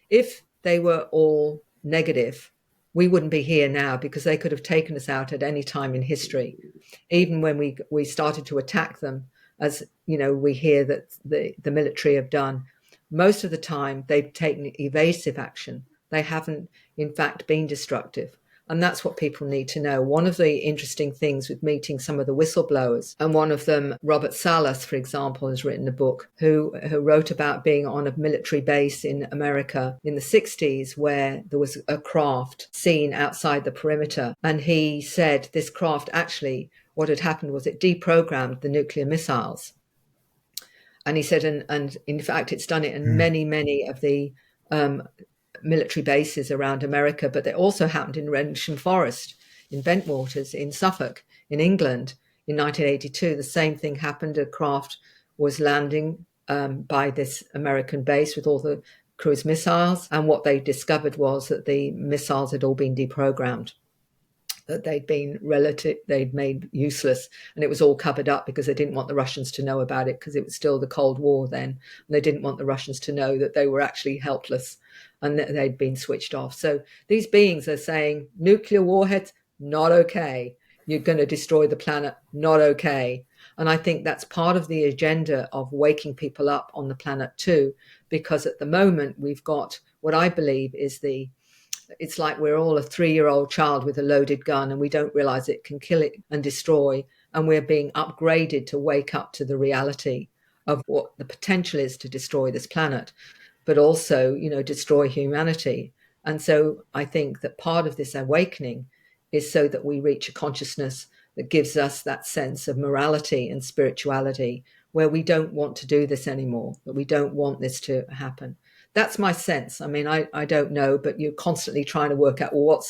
If they were all negative, we wouldn't be here now, because they could have taken us out at any time in history. Even when we started to attack them, as we hear that the military have done, most of the time they've taken evasive action. They haven't, in fact, been destructive. And that's what people need to know. One of the interesting things with meeting some of the whistleblowers, and one of them, Robert Salas, for example, has written a book, who wrote about being on a military base in America in the 60s, where there was a craft seen outside the perimeter. And he said this craft, actually, what had happened was it deprogrammed the nuclear missiles. And he said, and in fact, it's done it in many of the military bases around America, but it also happened in Rendlesham Forest, in Bentwaters, in Suffolk, in England in 1982. The same thing happened. A craft was landing by this American base with all the cruise missiles, and what they discovered was that the missiles had all been deprogrammed, that they'd made useless, and it was all covered up because they didn't want the Russians to know about it, because it was still the Cold War then, and they didn't want the Russians to know that they were actually helpless and that they'd been switched off. So these beings are saying, nuclear warheads, not okay. You're going to destroy the planet, not okay. And I think that's part of the agenda of waking people up on the planet too, because at the moment we've got what I believe is it's like we're all a 3-year-old child with a loaded gun, and we don't realize it can kill it and destroy. And we're being upgraded to wake up to the reality of what the potential is to destroy this planet, but also, destroy humanity. And so I think that part of this awakening is so that we reach a consciousness that gives us that sense of morality and spirituality, where we don't want to do this anymore, that we don't want this to happen. That's my sense. I mean, I don't know, but you're constantly trying to work out, well,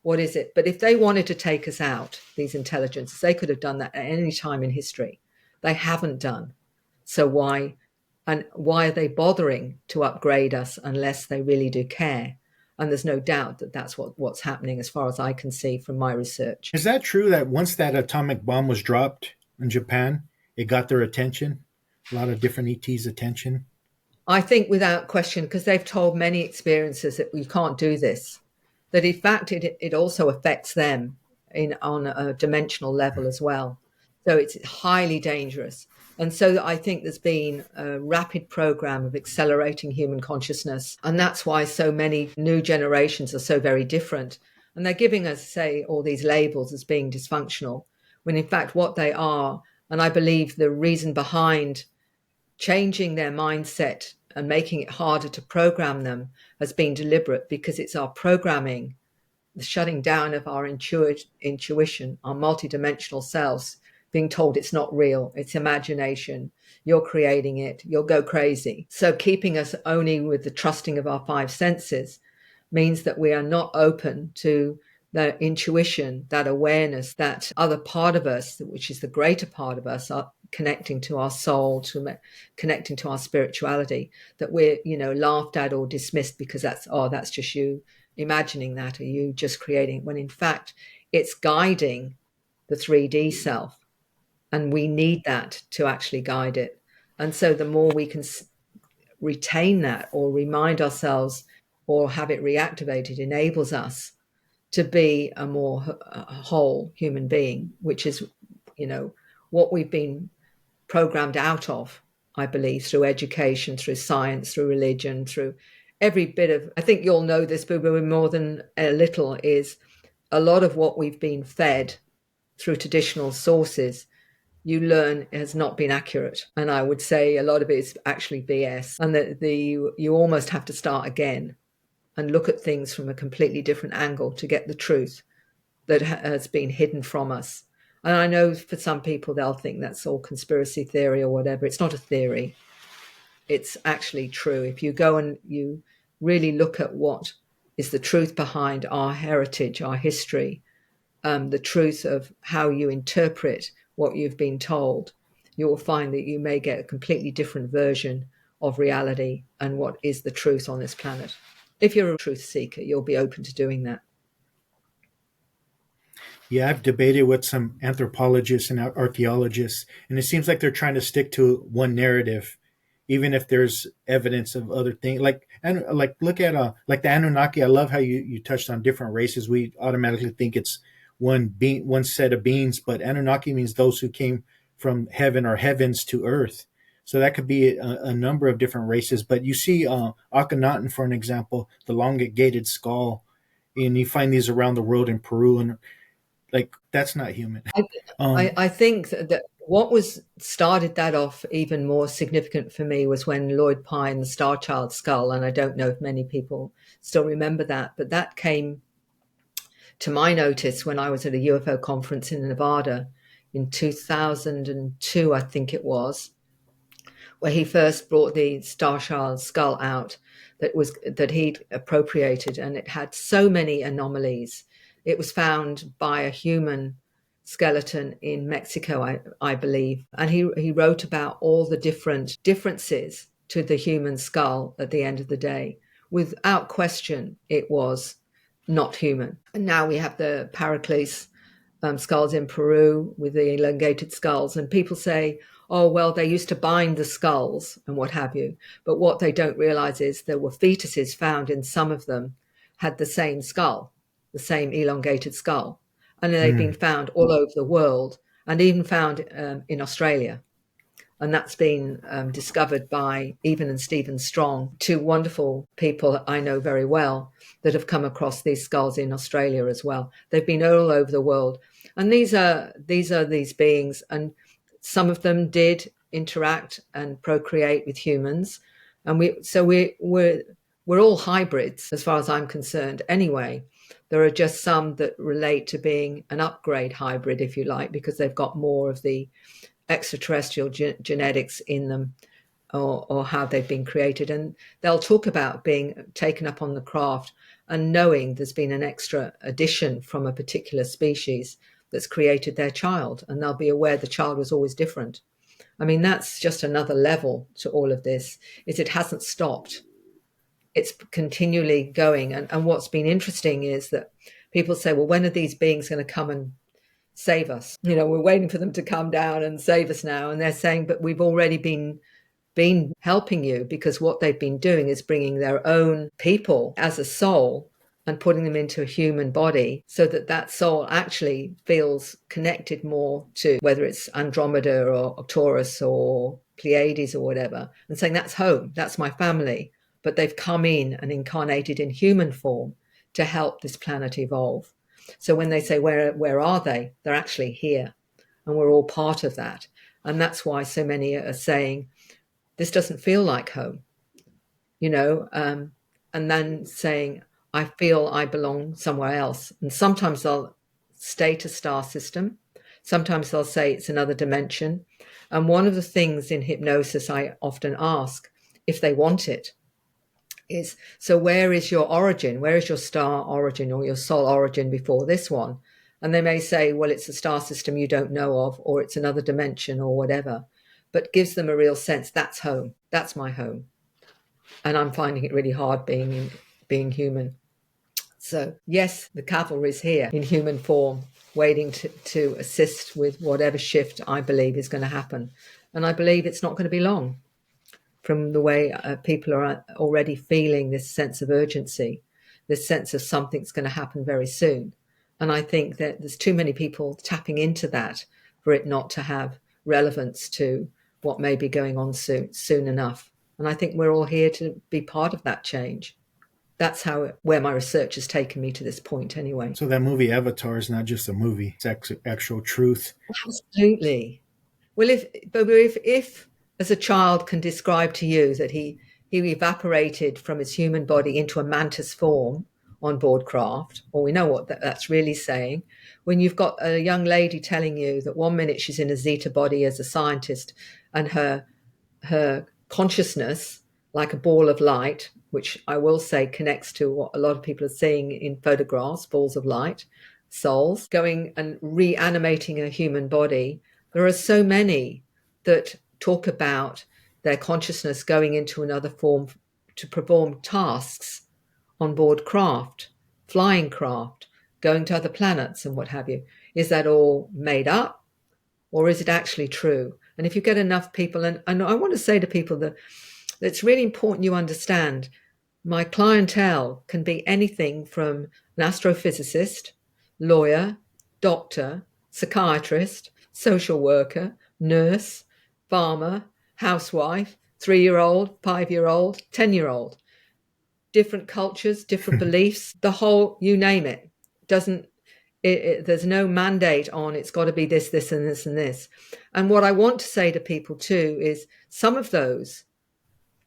what is it? But if they wanted to take us out, these intelligences, they could have done that at any time in history. They haven't done. So why are they bothering to upgrade us unless they really do care? And there's no doubt that that's what's happening as far as I can see from my research. Is that true that once that atomic bomb was dropped in Japan, it got their attention? A lot of different ETs' attention? I think without question, because they've told many experiences that we can't do this, that in fact it also affects them on a dimensional level as well. So it's highly dangerous. And so I think there's been a rapid program of accelerating human consciousness. And that's why so many new generations are so very different. And they're giving us, say, all these labels as being dysfunctional, when in fact what they are, and I believe the reason behind changing their mindset and making it harder to program them has been deliberate, because it's our programming, the shutting down of our intuition, our multidimensional selves, being told it's not real, it's imagination, you're creating it, you'll go crazy. So keeping us only with the trusting of our 5 senses means that we are not open to the intuition, that awareness, that other part of us, which is the greater part of us, connecting to our soul, connecting to our spirituality, that we're, laughed at or dismissed because that's just you imagining that, or you just creating, when in fact it's guiding the 3D self, and we need that to actually guide it. And so the more we can retain that or remind ourselves or have it reactivated, enables us to be a more whole human being, which is, what we've been programmed out of, I believe, through education, through science, through religion, through every bit of, I think you'll know this, but more than a little, is a lot of what we've been fed through traditional sources, you learn has not been accurate. And I would say a lot of it is actually BS, and that you almost have to start again and look at things from a completely different angle to get the truth that has been hidden from us. And I know for some people, they'll think that's all conspiracy theory or whatever. It's not a theory. It's actually true. If you go and you really look at what is the truth behind our heritage, our history, the truth of how you interpret what you've been told, you will find that you may get a completely different version of reality and what is the truth on this planet. If you're a truth seeker, you'll be open to doing that. Yeah, I've debated with some anthropologists and archaeologists, and it seems like they're trying to stick to one narrative, even if there's evidence of other things. Like look at like the Anunnaki. I love how you touched on different races. We automatically think it's one set of beings, but Anunnaki means those who came from heaven or heavens to earth. So that could be a number of different races. But you see Akhenaten, for an example, the elongated skull, and you find these around the world in Peru, and like that's not human. I think that what started that off even more significant for me was when Lloyd Pye and the Star Child skull, and I don't know if many people still remember that, but that came to my notice when I was at a UFO conference in Nevada in 2002, I think it was, where he first brought the Star Child skull out that he'd appropriated, and it had so many anomalies. It was found by a human skeleton in Mexico, I believe, and he wrote about all the different differences to the human skull at the end of the day. Without question, it was not human. And now we have the Pericles skulls in Peru with the elongated skulls, and people say, oh, well, they used to bind the skulls and what have you. But what they don't realize is there were fetuses found in some of them had the same skull, the same elongated skull. And they've been found all over the world, and even found in Australia. And that's been discovered by Even and Stephen Strong, two wonderful people I know very well that have come across these skulls in Australia as well. They've been all over the world. And these are these beings, and some of them did interact and procreate with humans. And we're all hybrids as far as I'm concerned anyway. There are just some that relate to being an upgrade hybrid, if you like, because they've got more of the extraterrestrial genetics in them, or how they've been created. And they'll talk about being taken up on the craft and knowing there's been an extra addition from a particular species that's created their child, and they'll be aware the child was always different. I mean, that's just another level to all of this, is it hasn't stopped. It's continually going. And what's been interesting is that people say, well, when are these beings going to come and save us? You know, we're waiting for them to come down and save us now. And they're saying, but we've already been helping you, because what they've been doing is bringing their own people as a soul and putting them into a human body, so that that soul actually feels connected more to whether it's Andromeda or Taurus or Pleiades or whatever, and saying that's home, that's my family. But they've come in and incarnated in human form to help this planet evolve. So when they say, where are they? They're actually here, and we're all part of that. And that's why so many are saying, this doesn't feel like home, you know, and then saying, I feel I belong somewhere else. And sometimes they'll state a star system. Sometimes they'll say it's another dimension. And one of the things in hypnosis I often ask, if they want it, is, so where is your origin? Where is your star origin or your soul origin before this one? And they may say, well, it's a star system you don't know of, or it's another dimension or whatever, but gives them a real sense, that's home, that's my home. And I'm finding it really hard being human. So yes, the cavalry's here in human form, waiting to assist with whatever shift I believe is going to happen. And I believe it's not going to be long, from the way people are already feeling this sense of urgency, this sense of something's going to happen very soon. And I think that there's too many people tapping into that for it not to have relevance to what may be going on soon enough. And I think we're all here to be part of that change. That's where my research has taken me to this point anyway. So that movie Avatar is not just a movie, it's actual truth. Absolutely. Well, if as a child can describe to you that he evaporated from his human body into a mantis form on board craft, or we know what that's really saying, when you've got a young lady telling you that 1 minute she's in a Zeta body as a scientist, and her consciousness, like a ball of light, which I will say connects to what a lot of people are seeing in photographs, balls of light, souls, going and reanimating a human body. There are so many that talk about their consciousness going into another form to perform tasks on board craft, flying craft, going to other planets and what have you. Is that all made up, or is it actually true? And if you get enough people, and I want to say to people that it's really important you understand, my clientele can be anything from an astrophysicist, lawyer, doctor, psychiatrist, social worker, nurse, farmer, housewife, 3-year-old, 5-year-old, 10-year-old, different cultures, different beliefs, the whole, you name it. There's no mandate on it's got to be this, this, and this, and this. And what I want to say to people too is some of those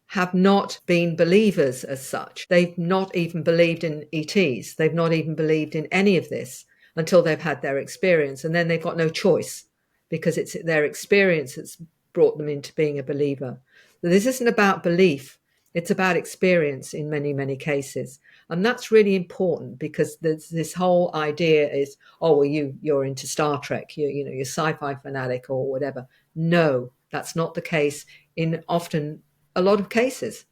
have not been believers as such. They've not even believed in ETs. They've not even believed in any of this until they've had their experience. And then they've got no choice, because it's their experience that's brought them into being a believer. So this isn't about belief. It's about experience in many, many cases. And that's really important, because there's this whole idea is, oh, well, you're into Star Trek, you're sci-fi fanatic or whatever. No, that's not the case in often a lot of cases,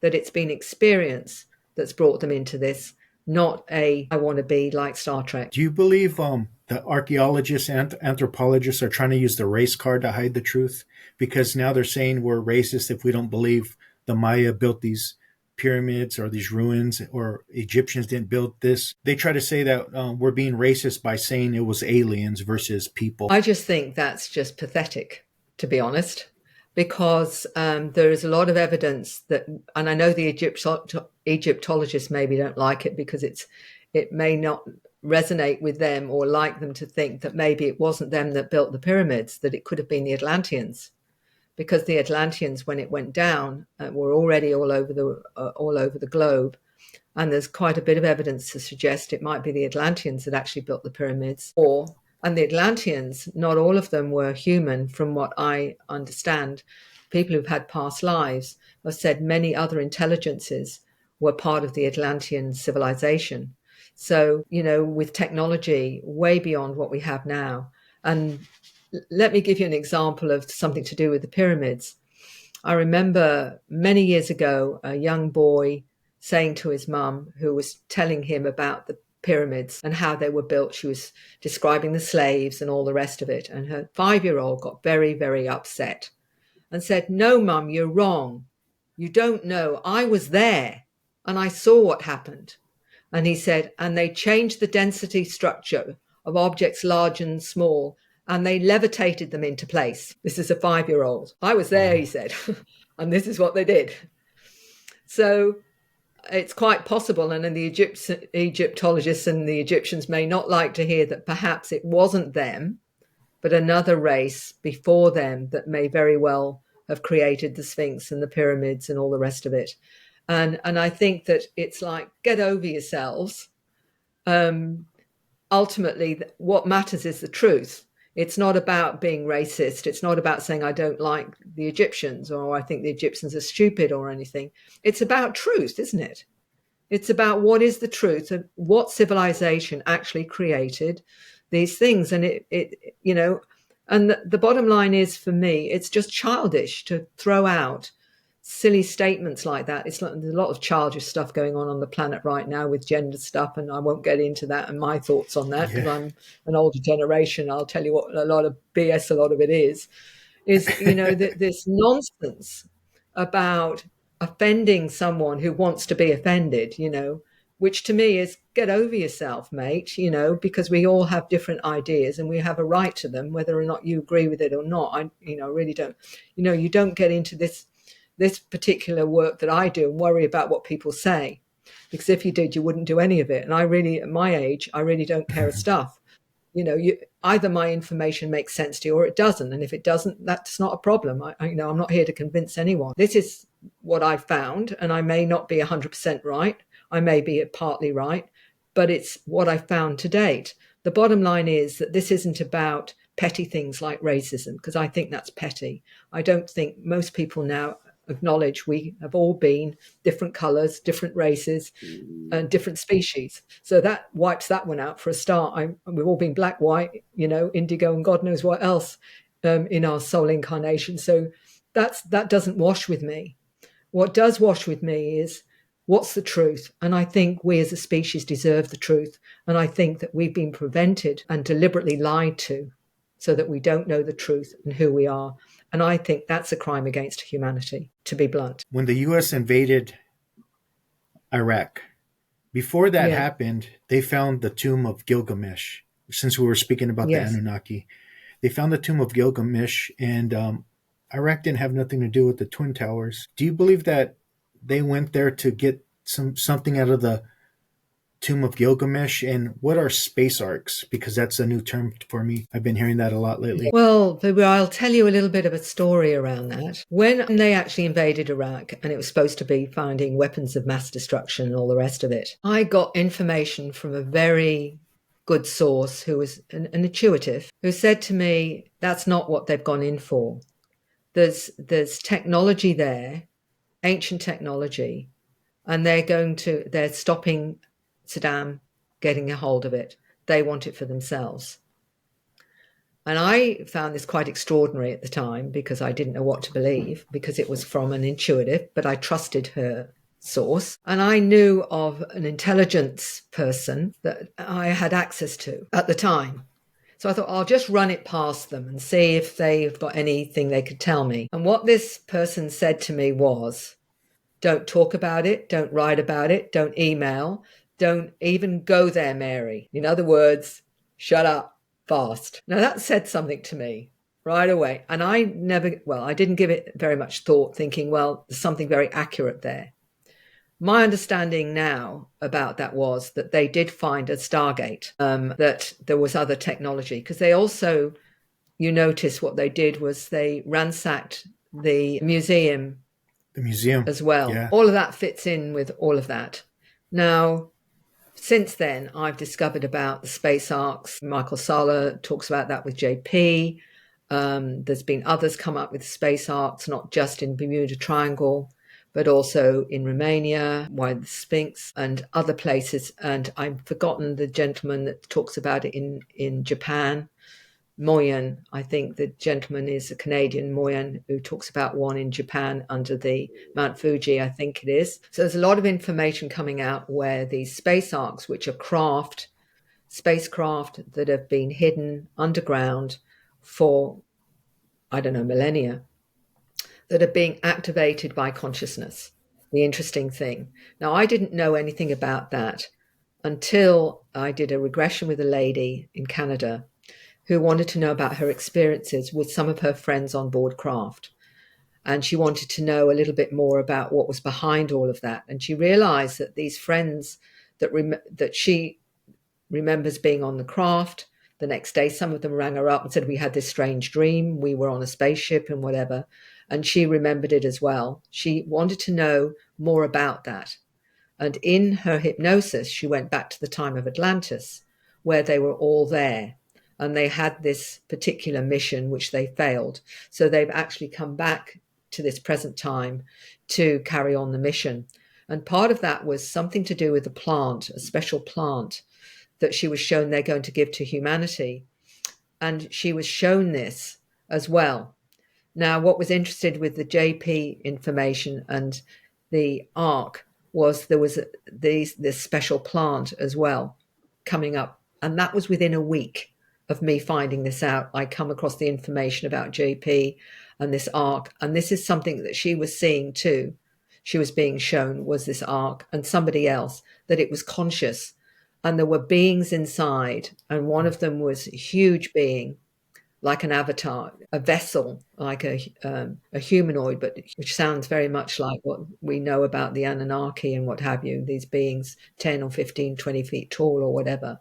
that it's been experience that's brought them into this, not I want to be like Star Trek. Do you believe the archaeologists and anthropologists are trying to use the race card to hide the truth? Because now they're saying we're racist if we don't believe the Maya built these pyramids or these ruins, or Egyptians didn't build this. They try to say that we're being racist by saying it was aliens versus people. I just think that's just pathetic, to be honest, because there is a lot of evidence that, and I know the Egyptologists maybe don't like it because it may not resonate with them, or like them to think that maybe it wasn't them that built the pyramids, that it could have been the Atlanteans, because the Atlanteans, when it went down, were already all over the globe, and there's quite a bit of evidence to suggest it might be the Atlanteans that actually built the pyramids. And the Atlanteans, not all of them were human, from what I understand. People who've had past lives have said many other intelligences were part of the Atlantean civilization. So, with technology way beyond what we have now. And let me give you an example of something to do with the pyramids. I remember many years ago, a young boy saying to his mum, who was telling him about the pyramids and how they were built. She was describing the slaves and all the rest of it. And her 5-year-old got very, very upset and said, "No, Mum, you're wrong. You don't know. I was there and I saw what happened." And he said, and they changed the density structure of objects large and small, and they levitated them into place. This is a 5-year-old. I was there, he said, and this is what they did. So it's quite possible, and the Egyptologists and the Egyptians may not like to hear that perhaps it wasn't them, but another race before them that may very well have created the Sphinx and the pyramids and all the rest of it. And I think that it's like, get over yourselves. Ultimately, what matters is the truth. It's not about being racist. It's not about saying I don't like the Egyptians, or I think the Egyptians are stupid or anything. It's about truth, isn't it? It's about what is the truth and what civilization actually created these things. And and the bottom line is, for me, it's just childish to throw out silly statements like that. There's a lot of childish stuff going on the planet right now with gender stuff, and I won't get into that and my thoughts on that, because I'm an older generation. I'll tell you what a lot of BS, a lot of it is this nonsense about offending someone who wants to be offended, which to me is, get over yourself, mate, because we all have different ideas and we have a right to them, whether or not you agree with it or not. I really don't, you don't get into this particular work that I do and worry about what people say, because if you did, you wouldn't do any of it. And I really, at my age, I really don't care a stuff. Either my information makes sense to you or it doesn't. And if it doesn't, that's not a problem. I'm not here to convince anyone. This is what I found, and I may not be 100% right. I may be partly right, but it's what I found to date. The bottom line is that this isn't about petty things like racism, because I think that's petty. I don't think most people now acknowledge we have all been different colors, different races, and different species. So that wipes that one out for a start. We've all been black, white, indigo, and God knows what else in our soul incarnation. So that doesn't wash with me. What does wash with me is, what's the truth? And I think we as a species deserve the truth. And I think that we've been prevented and deliberately lied to so that we don't know the truth and who we are. And I think that's a crime against humanity, to be blunt. When the U.S. invaded Iraq, before that happened, they found the tomb of Gilgamesh. Since we were speaking about the Anunnaki, they found the tomb of Gilgamesh, and Iraq didn't have nothing to do with the Twin Towers. Do you believe that they went there to get something out of the tomb of Gilgamesh? And what are space arcs? Because that's a new term for me. I've been hearing that a lot lately. Well, I'll tell you a little bit of a story around that. When they actually invaded Iraq, and it was supposed to be finding weapons of mass destruction and all the rest of it, I got information from a very good source who was an intuitive, who said to me, that's not what they've gone in for. there's technology there, ancient technology, and they're stopping Saddam getting a hold of it. They want it for themselves. And I found this quite extraordinary at the time because I didn't know what to believe, because it was from an intuitive, but I trusted her source. And I knew of an intelligence person that I had access to at the time. So I thought, I'll just run it past them and see if they've got anything they could tell me. And what this person said to me was, don't talk about it, don't write about it, don't email, don't even go there, Mary. In other words, shut up fast. Now that said something to me right away. And I didn't give it very much thought, thinking, well, there's something very accurate there. My understanding now about that was that they did find a Stargate, that there was other technology, because they also, you notice what they did was they ransacked the museum as well. Yeah. All of that fits in with all of that. Now, since then, I've discovered about the space arcs. Michael Sala talks about that with JP. There's been others come up with space arcs, not just in Bermuda Triangle, but also in Romania, why the Sphinx, and other places. And I've forgotten the gentleman that talks about it in Japan. Moyen, I think the gentleman is a Canadian, Moyen, who talks about one in Japan under the Mount Fuji, I think it is. So there's a lot of information coming out where these space arcs, which are spacecraft that have been hidden underground for, I don't know, millennia, that are being activated by consciousness. The interesting thing. Now, I didn't know anything about that until I did a regression with a lady in Canada who wanted to know about her experiences with some of her friends on board craft. And she wanted to know a little bit more about what was behind all of that. And she realized that these friends that she remembers being on the craft, the next day, some of them rang her up and said, we had this strange dream. We were on a spaceship and whatever. And she remembered it as well. She wanted to know more about that. And in her hypnosis, she went back to the time of Atlantis, where they were all there. And they had this particular mission, which they failed. So they've actually come back to this present time to carry on the mission. And part of that was something to do with a plant, a special plant that she was shown they're going to give to humanity. And she was shown this as well. Now, what was interesting with the JP information and the ARC was there was this special plant as well coming up. And that was within a week of me finding this out. I come across the information about JP and this arc, and this is something that she was seeing too. She was being shown was this arc, and somebody else, that it was conscious, and there were beings inside, and one of them was a huge being, like an avatar, a vessel, like a humanoid, but which sounds very much like what we know about the Anunnaki and what have you, these beings 10 or 15, 20 feet tall or whatever,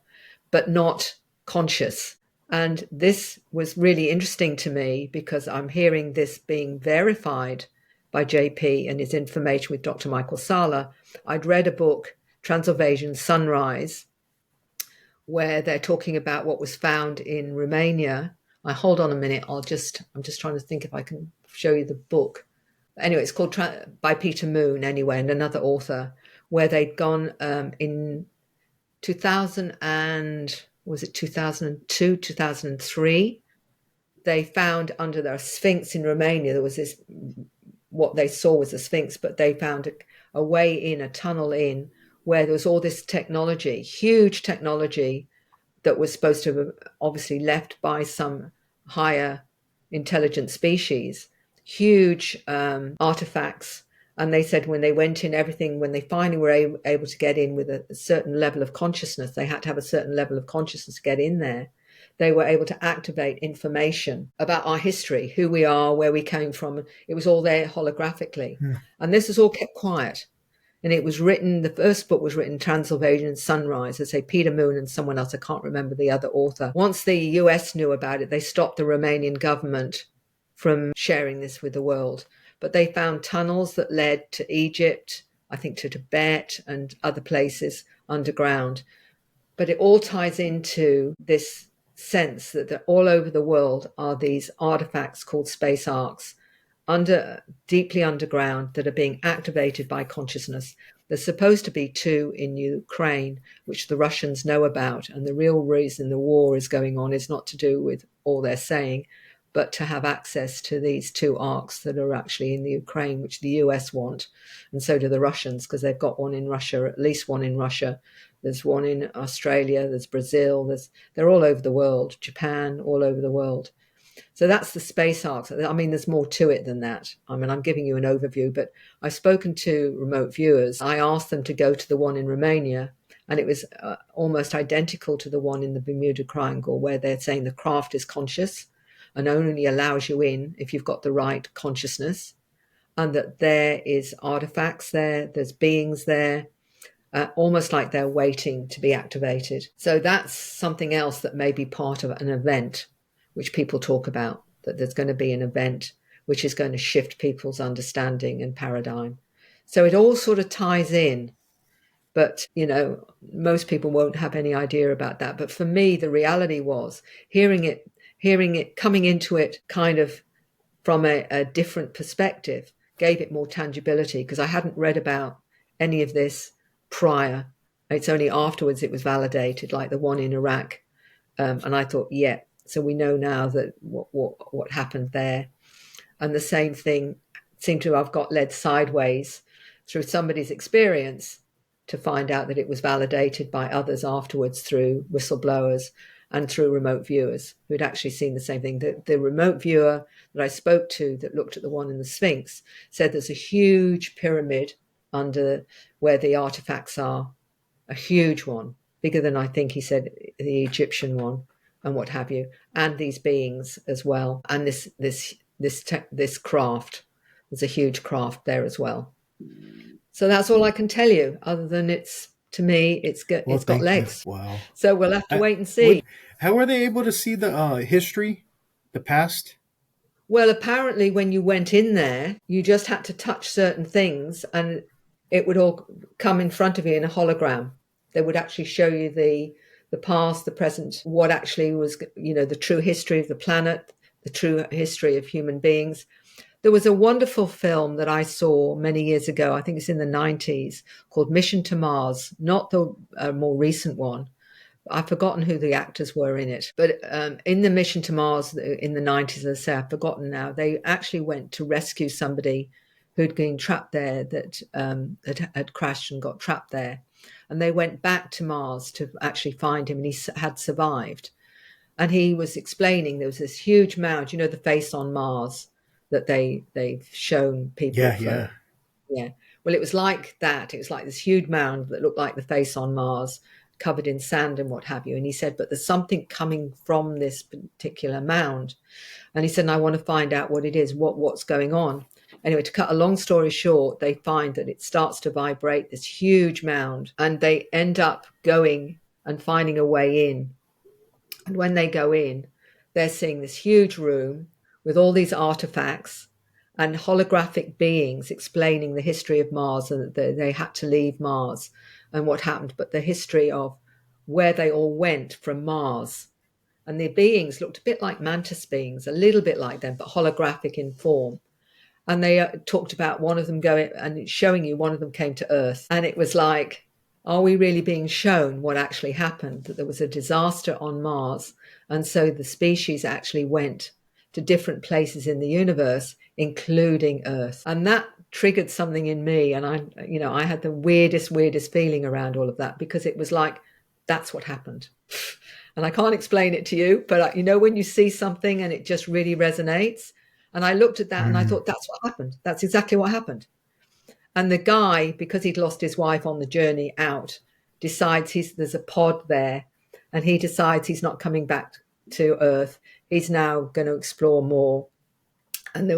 but not conscious. And this was really interesting to me because I'm hearing this being verified by JP and his information with Dr. Michael Sala. I'd read a book, Transylvanian Sunrise, where they're talking about what was found in Romania. Hold on a minute. I'm just trying to think if I can show you the book. Anyway, it's called by Peter Moon anyway, and another author, where they'd gone in 2000 and was it 2002, 2003? They found under the Sphinx in Romania, there was this, what they saw was a Sphinx, but they found a way in, a tunnel in, where there was all this technology, huge technology that was supposed to have obviously left by some higher intelligent species, huge artifacts. And they said when they went in, everything, when they finally were able to get in with a certain level of consciousness, they had to have a certain level of consciousness to get in there. They were able to activate information about our history, who we are, where we came from. It was all there holographically. And this is all kept quiet. And it was written, the first book was written, Transylvanian Sunrise, I say Peter Moon and someone else, I can't remember the other author. Once the US knew about it, they stopped the Romanian government from sharing this with the world. But they found tunnels that led to Egypt, I think to Tibet and other places underground. But it all ties into this sense that all over the world are these artifacts called space arcs. deeply underground that are being activated by consciousness. There's supposed to be 2 in Ukraine, which the Russians know about. And the real reason the war is going on is not to do with all they're saying, but to have access to these 2 arcs that are actually in the Ukraine, which the US want. And so do the Russians, because they've got one in Russia, at least one in Russia. There's one in Australia, there's Brazil, they're all over the world, Japan, all over the world. So that's the space arcs. I mean, there's more to it than that. I mean, I'm giving you an overview, but I've spoken to remote viewers. I asked them to go to the one in Romania, and it was almost identical to the one in the Bermuda Triangle, where they're saying the craft is conscious and only allows you in if you've got the right consciousness, and that there is artifacts there, there's beings there, almost like they're waiting to be activated. So that's something else that may be part of an event, which people talk about, that there's going to be an event which is going to shift people's understanding and paradigm. So it all sort of ties in, but, most people won't have any idea about that. But for me, the reality was hearing it, coming into it kind of from a different perspective, gave it more tangibility, because I hadn't read about any of this prior. It's only afterwards it was validated, like the one in Iraq. And I thought, yeah, so we know now that what happened there. And the same thing seemed to have got led sideways through somebody's experience to find out that it was validated by others afterwards through whistleblowers and through remote viewers who'd actually seen the same thing. The remote viewer that I spoke to that looked at the one in the Sphinx said there's a huge pyramid under where the artifacts are, a huge one, bigger than I think he said the Egyptian one and what have you, and these beings as well. And this craft, there's a huge craft there as well. So that's all I can tell you, other than to me, it's got legs. Wow. So we'll have to wait and see. How were they able to see the history, the past? Well, apparently when you went in there, you just had to touch certain things and it would all come in front of you in a hologram. They would actually show you the past, the present, what actually was, the true history of the planet, the true history of human beings. There was a wonderful film that I saw many years ago, I think it's in the 90s, called Mission to Mars, not the more recent one. I've forgotten who the actors were in it. But in the Mission to Mars in the 90s, as I say, I've forgotten now, they actually went to rescue somebody who'd been trapped there, that had crashed and got trapped there. And they went back to Mars to actually find him, and he had survived. And he was explaining there was this huge mound, the face on Mars that they've shown people. Yeah. Well, it was like that. It was like this huge mound that looked like the face on Mars, covered in sand and what have you. And he said, but there's something coming from this particular mound. And he said, and I want to find out what it is, what's going on. Anyway, to cut a long story short, they find that it starts to vibrate, this huge mound, and they end up going and finding a way in. And when they go in, they're seeing this huge room with all these artifacts and holographic beings explaining the history of Mars, and that they had to leave Mars and what happened, but the history of where they all went from Mars. And the beings looked a bit like mantis beings, a little bit like them, but holographic in form. And they talked about one of them going and showing you one of them came to Earth. And it was like, are we really being shown what actually happened? That there was a disaster on Mars. And so the species actually went to different places in the universe, including Earth. And that triggered something in me. And I had the weirdest feeling around all of that, because it was like, that's what happened. And I can't explain it to you, but when you see something and it just really resonates. And I looked at that and I thought, that's what happened. That's exactly what happened. And the guy, because he'd lost his wife on the journey out, decides there's a pod there, and he decides he's not coming back to Earth. He's now going to explore more. And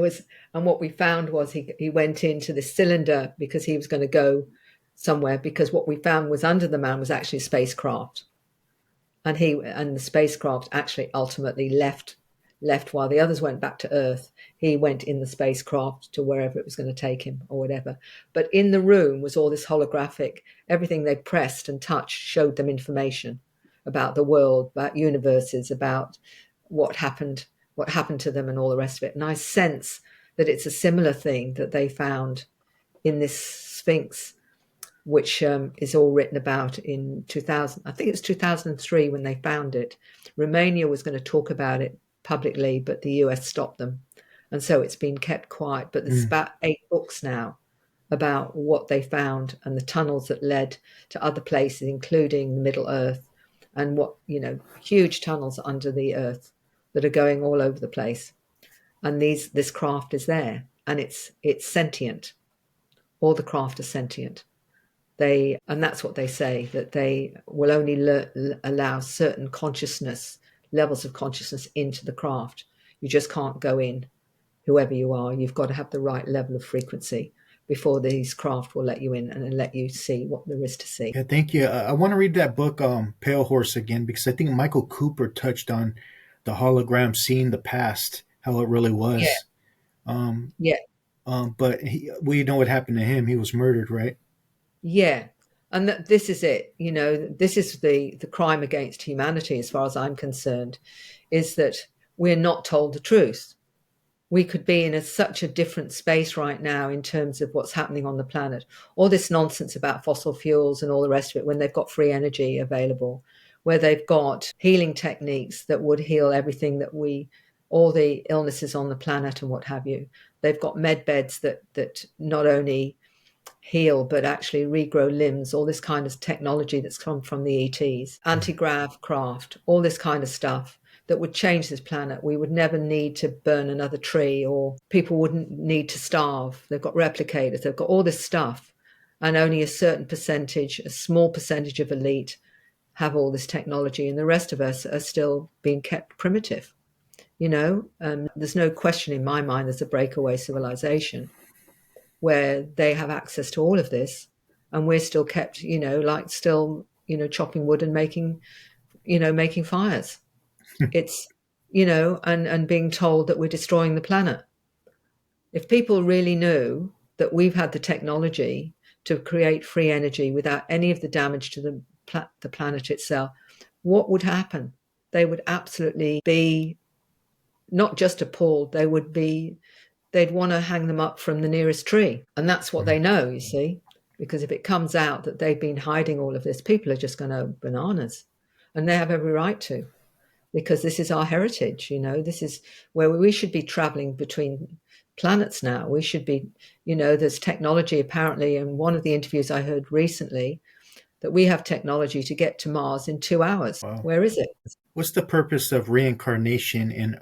what we found was he went into this cylinder because he was going to go somewhere, because what we found was under the man was actually a spacecraft. And the spacecraft actually ultimately left while the others went back to Earth. He went in the spacecraft to wherever it was going to take him or whatever. But in the room was all this holographic, everything they pressed and touched showed them information about the world, about universes, about what happened to them and all the rest of it. And I sense that it's a similar thing that they found in this Sphinx, which is all written about in 2000. I think it was 2003 when they found it. Romania was going to talk about it publicly, but the US stopped them. And so it's been kept quiet. But there's about 8 books now about what they found and the tunnels that led to other places, including the Middle Earth, and what, huge tunnels under the earth that are going all over the place. And this craft is there, and it's sentient. All the craft are sentient. And that's what they say, that they will only allow certain levels of consciousness into the craft. You just can't go in, whoever you are. You've got to have the right level of frequency before these craft will let you in and let you see what there is to see. Yeah, thank you. I want to read that book, Pale Horse, again, because I think Michael Cooper touched on the hologram seeing the past, how it really was. Yeah. But we know what happened to him. He was murdered, right? Yeah. And this is it. This is the crime against humanity, as far as I'm concerned, is that we're not told the truth. We could be in such a different space right now in terms of what's happening on the planet. All this nonsense about fossil fuels and all the rest of it, when they've got free energy available, where they've got healing techniques that would heal everything all the illnesses on the planet and what have you. They've got med beds that not only heal but actually regrow limbs, all this kind of technology that's come from the ETs, anti-grav craft, all this kind of stuff that would change this planet. We would never need to burn another tree, or people wouldn't need to starve. They've got replicators, they've got all this stuff, and only a certain percentage, a small percentage of elite have all this technology, and the rest of us are still being kept primitive. There's no question in my mind there's a breakaway civilization where they have access to all of this, and we're still kept, chopping wood and making fires. It's, and being told that we're destroying the planet. If people really knew that we've had the technology to create free energy without any of the damage to the planet itself, what would happen? They would absolutely be not just appalled, they'd want to hang them up from the nearest tree. And that's what they know, you see, because if it comes out that they've been hiding all of this, people are just going to bananas, and they have every right to, because this is our heritage. This is where we should be traveling between planets now. We should be, there's technology apparently, in one of the interviews I heard recently, that we have technology to get to Mars in 2 hours. Wow. Where is it? What's the purpose of reincarnation in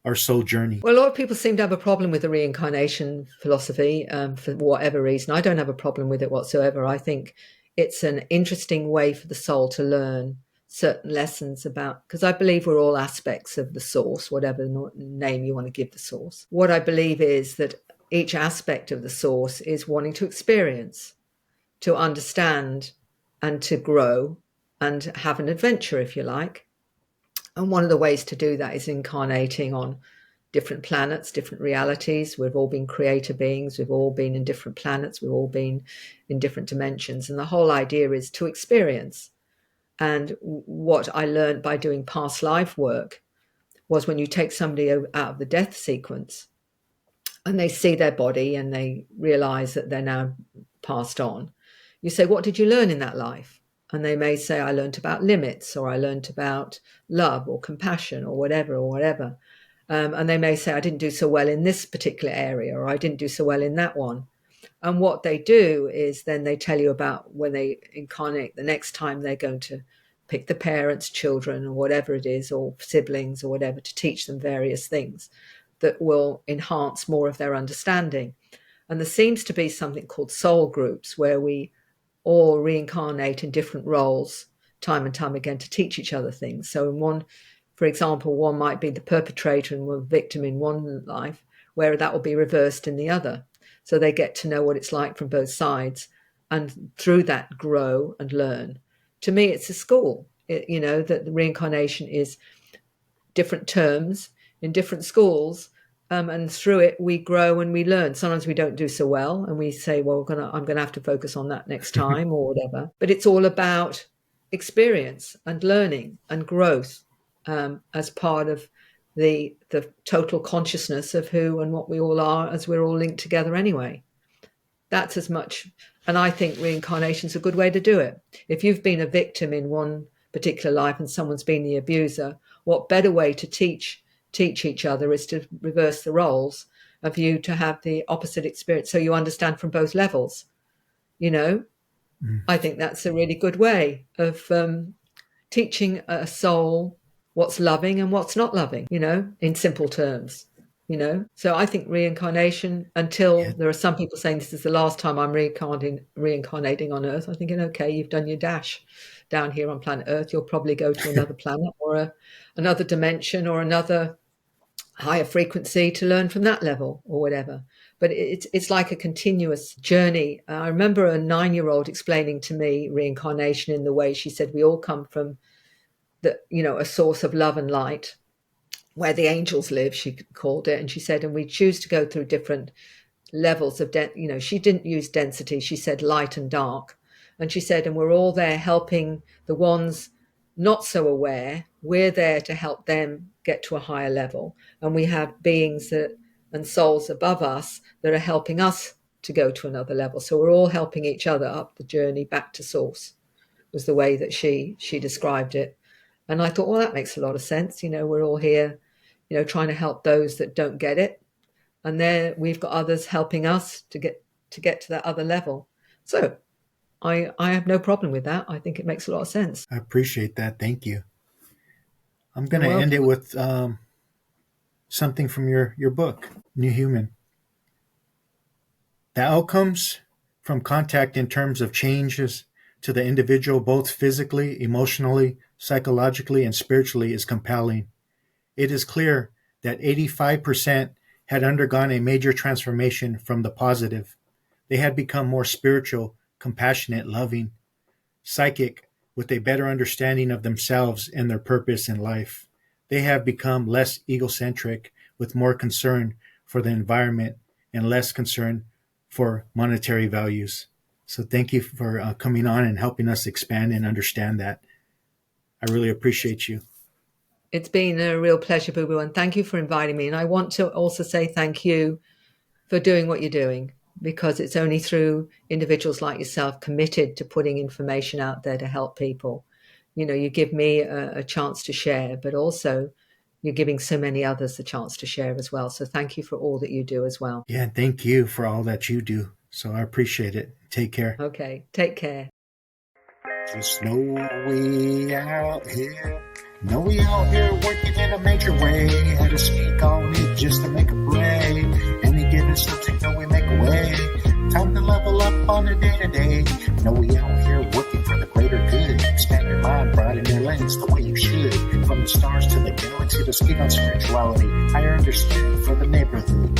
our soul journey? Well, a lot of people seem to have a problem with the reincarnation philosophy for whatever reason. I don't have a problem with it whatsoever. I think it's an interesting way for the soul to learn certain lessons about, because I believe we're all aspects of the source, whatever name you want to give the source. What I believe is that each aspect of the source is wanting to experience, to understand, and to grow and have an adventure, if you like. And one of the ways to do that is incarnating on different planets, different realities. We've all been creator beings. We've all been in different planets. We've all been in different dimensions. And the whole idea is to experience. And what I learned by doing past life work was, when you take somebody out of the death sequence and they see their body and they realize that they're now passed on, you say, what did you learn in that life? And they may say, I learned about limits, or I learned about love or compassion or whatever. And they may say, I didn't do so well in this particular area, or I didn't do so well in that one. And what they do is then they tell you about when they incarnate, the next time they're going to pick the parents, children, or whatever it is, or siblings or whatever, to teach them various things that will enhance more of their understanding. And there seems to be something called soul groups, where we all reincarnate in different roles time and time again to teach each other things. So in one, for example, one might be the perpetrator and one victim in one life, where that will be reversed in the other. So they get to know what it's like from both sides, and through that grow and learn. To me, it's a school, that the reincarnation is different terms in different schools. And through it, we grow and we learn. Sometimes we don't do so well, and we say, well, I'm going to have to focus on that next time or whatever. But it's all about experience and learning and growth as part of the total consciousness of who and what we all are, as we're all linked together anyway. That's as much. And I think reincarnation is a good way to do it. If you've been a victim in one particular life and someone's been the abuser, what better way to teach each other is to reverse the roles of you to have the opposite experience, so you understand from both levels. I think that's a really good way of teaching a soul what's loving and what's not loving, in simple terms. So I think reincarnation, until there are some people saying this is the last time I'm reincarnating on Earth, I'm thinking, okay, you've done your dash down here on planet Earth. You'll probably go to another planet or another dimension or another higher frequency to learn from that level or whatever. But it's like a continuous journey. I remember a 9-year-old explaining to me reincarnation in the way she said we all come from a source of love and light, where the angels live, she called it. And she said, and we choose to go through different levels of, she didn't use density. She said light and dark. And she said, and we're all there helping the ones not so aware. We're there to help them get to a higher level. And we have beings and souls above us that are helping us to go to another level. So we're all helping each other up the journey back to source, was the way that she described it. And I thought, well, that makes a lot of sense. We're all here, trying to help those that don't get it. And there we've got others helping us to get to that other level. So I have no problem with that. I think it makes a lot of sense. I appreciate that. Thank you. I'm going to end it with something from your book, New Human. The outcomes from contact in terms of changes to the individual, both physically, emotionally, psychologically, and spiritually, is compelling. It is clear that 85% had undergone a major transformation from the positive. They had become more spiritual, compassionate, loving, psychic, with a better understanding of themselves and their purpose in life. They have become less egocentric, with more concern for the environment and less concern for monetary values. So thank you for coming on and helping us expand and understand that. I really appreciate you. It's been a real pleasure, Boo Boo, and thank you for inviting me. And I want to also say thank you for doing what you're doing, because it's only through individuals like yourself committed to putting information out there to help people. You give me a chance to share, but also you're giving so many others the chance to share as well. So thank you for all that you do as well. Yeah, thank you for all that you do. So I appreciate it. Take care. Okay, take care. Just know we out here. Know we out here working in a major way. Had to speak on it just to make a play. Any given subject, know we make a way. Time to level up on the day-to-day. Know we out here working for the greater good. Expand your mind, broaden your lens the way you should. From the stars to the galaxy to speak on spirituality. Higher understanding for the neighborhood.